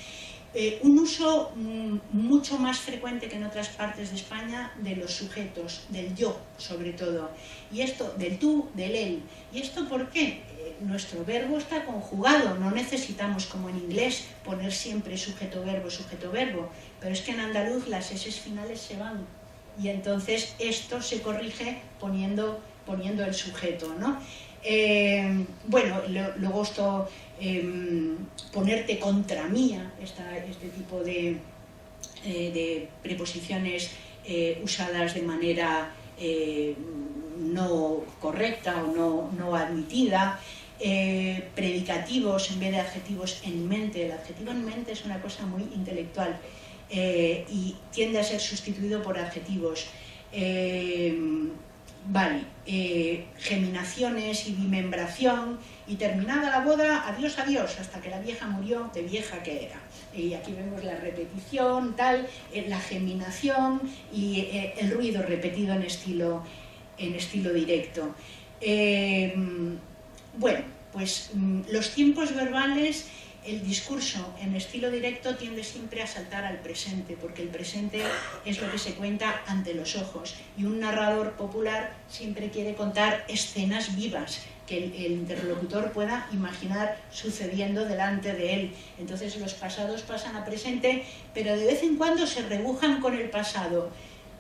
Un uso mucho más frecuente que en otras partes de España de los sujetos, del yo sobre todo, y esto del tú, del él. ¿Y esto por qué? Nuestro verbo está conjugado, no necesitamos como en inglés poner siempre sujeto-verbo, pero es que en andaluz las eses finales se van, y entonces esto se corrige poniendo el sujeto, ¿no? Bueno, luego esto, ponerte contra mía, este tipo de preposiciones usadas de manera no correcta o no admitida. Predicativos en vez de adjetivos en mente. El adjetivo en mente es una cosa muy intelectual, y tiende a ser sustituido por adjetivos. Geminaciones y bimembración, y terminada la boda, adiós, adiós, hasta que la vieja murió, de vieja que era. Y aquí vemos la repetición, tal, la geminación y el ruido repetido en estilo directo. Bueno, pues los tiempos verbales, el discurso en estilo directo tiende siempre a saltar al presente, porque el presente es lo que se cuenta ante los ojos, y un narrador popular siempre quiere contar escenas vivas que el interlocutor pueda imaginar sucediendo delante de él. Entonces los pasados pasan a presente, pero de vez en cuando se rebujan con el pasado.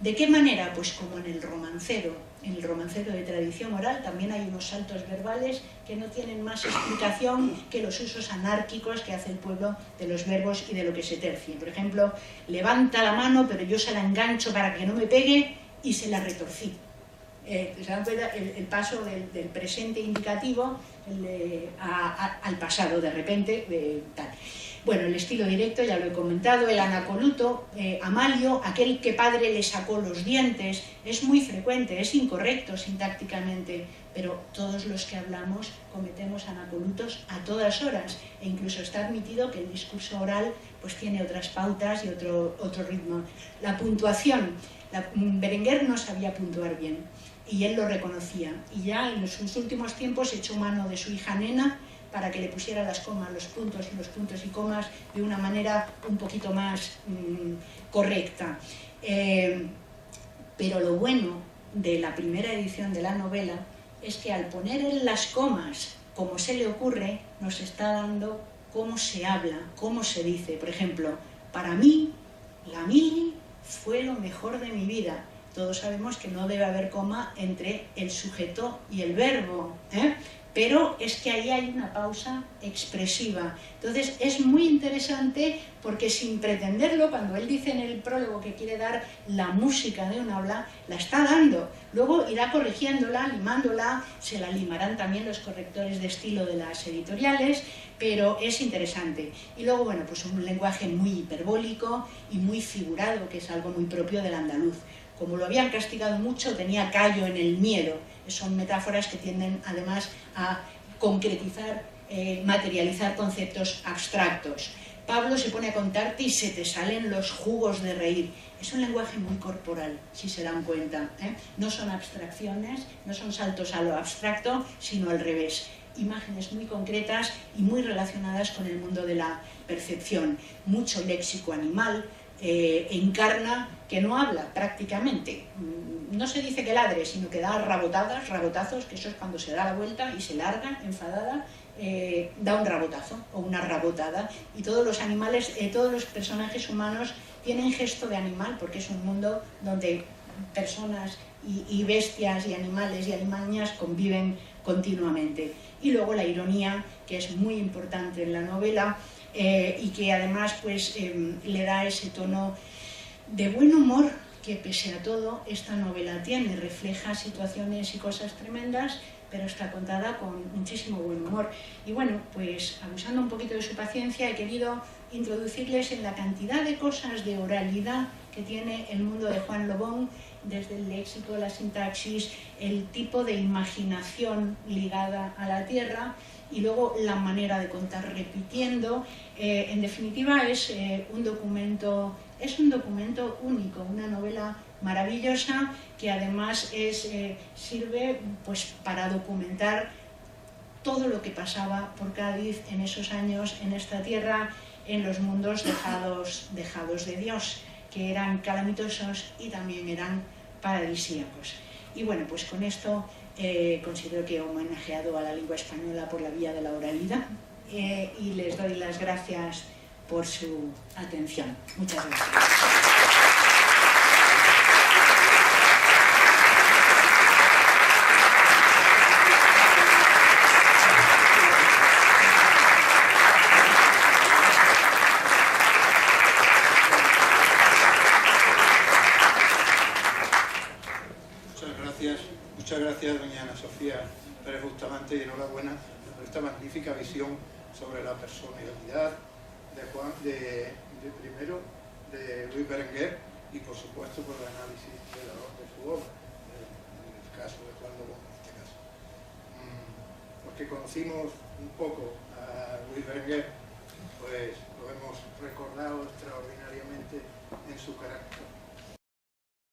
¿De qué manera? Pues como en el romancero. En el romancero de tradición oral también hay unos saltos verbales que no tienen más explicación que los usos anárquicos que hace el pueblo de los verbos y de lo que se tercie. Por ejemplo, levanta la mano, pero yo se la engancho para que no me pegue y se la retorcí. ¿se dan cuenta? El paso del presente indicativo al pasado de repente, tal. Bueno, el estilo directo ya lo he comentado, el anacoluto, Amalio, aquel que padre le sacó los dientes, es muy frecuente, es incorrecto sintácticamente, pero todos los que hablamos cometemos anacolutos a todas horas, e incluso está admitido que el discurso oral pues tiene otras pautas y otro ritmo. La puntuación, Berenguer no sabía puntuar bien, y él lo reconocía, y ya en sus últimos tiempos echó mano de su hija Nena para que le pusiera las comas, los puntos y comas de una manera un poquito más correcta. Pero lo bueno de la primera edición de la novela es que al poner en las comas como se le ocurre, nos está dando cómo se habla, cómo se dice. Por ejemplo, para mí, la mili fue lo mejor de mi vida. Todos sabemos que no debe haber coma entre el sujeto y el verbo, pero es que ahí hay una pausa expresiva. Entonces es muy interesante porque sin pretenderlo, cuando él dice en el prólogo que quiere dar la música de un habla, la está dando. Luego irá corrigiéndola, limándola, se la limarán también los correctores de estilo de las editoriales, pero es interesante. Y luego, bueno, pues un lenguaje muy hiperbólico y muy figurado, que es algo muy propio del andaluz. Como lo habían castigado mucho, tenía callo en el miedo. Son metáforas que tienden además a concretizar, materializar conceptos abstractos. Pablo se pone a contarte y se te salen los jugos de reír. Es un lenguaje muy corporal, si se dan cuenta, No son abstracciones, no son saltos a lo abstracto, sino al revés. Imágenes muy concretas y muy relacionadas con el mundo de la percepción. Mucho léxico animal, encarna que no habla prácticamente. No se dice que ladre, sino que da rabotadas, rabotazos, que eso es cuando se da la vuelta y se larga, enfadada, da un rabotazo o una rabotada. Y todos los animales, todos los personajes humanos tienen gesto de animal, porque es un mundo donde personas y bestias y animales y alimañas conviven continuamente. Y luego la ironía, que es muy importante en la novela, y que además pues, le da ese tono de buen humor que pese a todo esta novela tiene, refleja situaciones y cosas tremendas, pero está contada con muchísimo buen humor. Y bueno, pues abusando un poquito de su paciencia, he querido introducirles en la cantidad de cosas de oralidad que tiene el mundo de Juan Lobón, desde el léxico, la sintaxis, el tipo de imaginación ligada a la tierra, y luego la manera de contar repitiendo. En definitiva es un documento único, una novela maravillosa que además sirve pues, para documentar todo lo que pasaba por Cádiz en esos años, en esta tierra, en los mundos dejados de Dios, que eran calamitosos y también eran paradisíacos. Y bueno, pues con esto considero que he homenajeado a la lengua española por la vía de la oralidad, y les doy las gracias por su atención. Muchas gracias. Muchas gracias, doña Ana Sofía Pérez Bustamante, y enhorabuena por esta magnífica visión sobre la personalidad primero de Luis Berenguer, y por supuesto por el análisis de su obra, en el caso de Juan Lobón, en este caso. Los que conocimos un poco a Luis Berenguer, pues lo hemos recordado extraordinariamente en su carácter,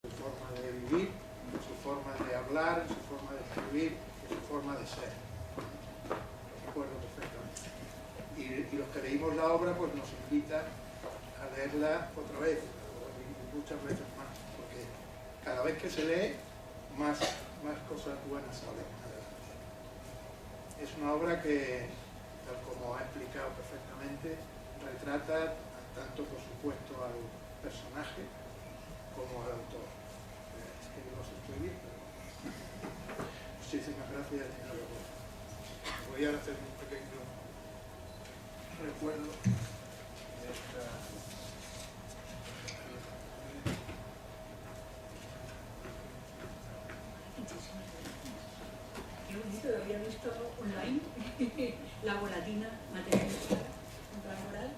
su forma de vivir, su forma de hablar, su forma de escribir, su forma de ser. Lo recuerdo perfectamente. Y los que leímos la obra pues nos invita a leerla otra vez, y muchas veces más, porque cada vez que se lee, más cosas buenas salen adelante. Es una obra que, tal como ha explicado perfectamente, retrata tanto, por supuesto, al personaje como al autor. Es que no se estoy bien, pero... Muchísimas gracias, señor. Voy a hacer un pequeño recuerdo de esta... Qué bonito, había visto online la volatina materializada contra la moral.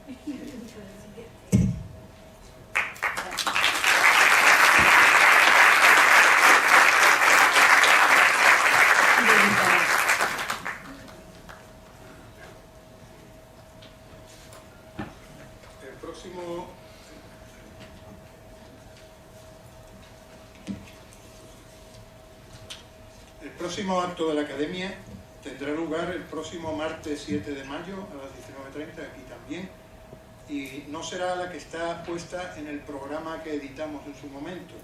El próximo acto de la Academia tendrá lugar el próximo martes 7 de mayo a las 19:30, aquí también, y no será la que está puesta en el programa que editamos en su momento,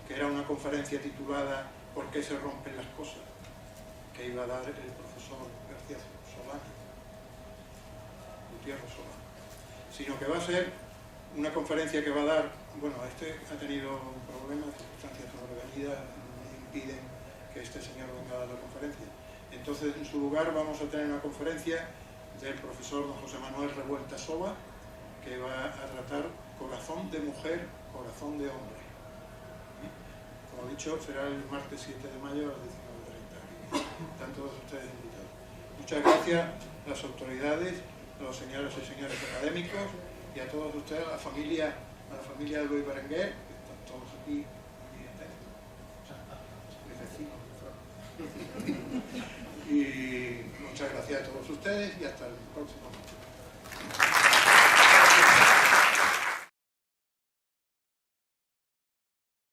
que era una conferencia titulada ¿Por qué se rompen las cosas?, que iba a dar el profesor García Solana, Gutiérrez Solana, sino que va a ser una conferencia que va a dar, bueno, ha tenido problemas, circunstancias sobrevenidas impiden que este señor venga a dar la conferencia. Entonces, en su lugar vamos a tener una conferencia del profesor don José Manuel Revuelta Soba, que va a tratar corazón de mujer, corazón de hombre. Como he dicho, será el martes 7 de mayo a las 19:30. Están todos ustedes invitados. Muchas gracias a las autoridades, a los señores y señores académicos y a todos ustedes, a la familia de Luis Berenguer, que están todos aquí. Y muchas gracias a todos ustedes y hasta el próximo.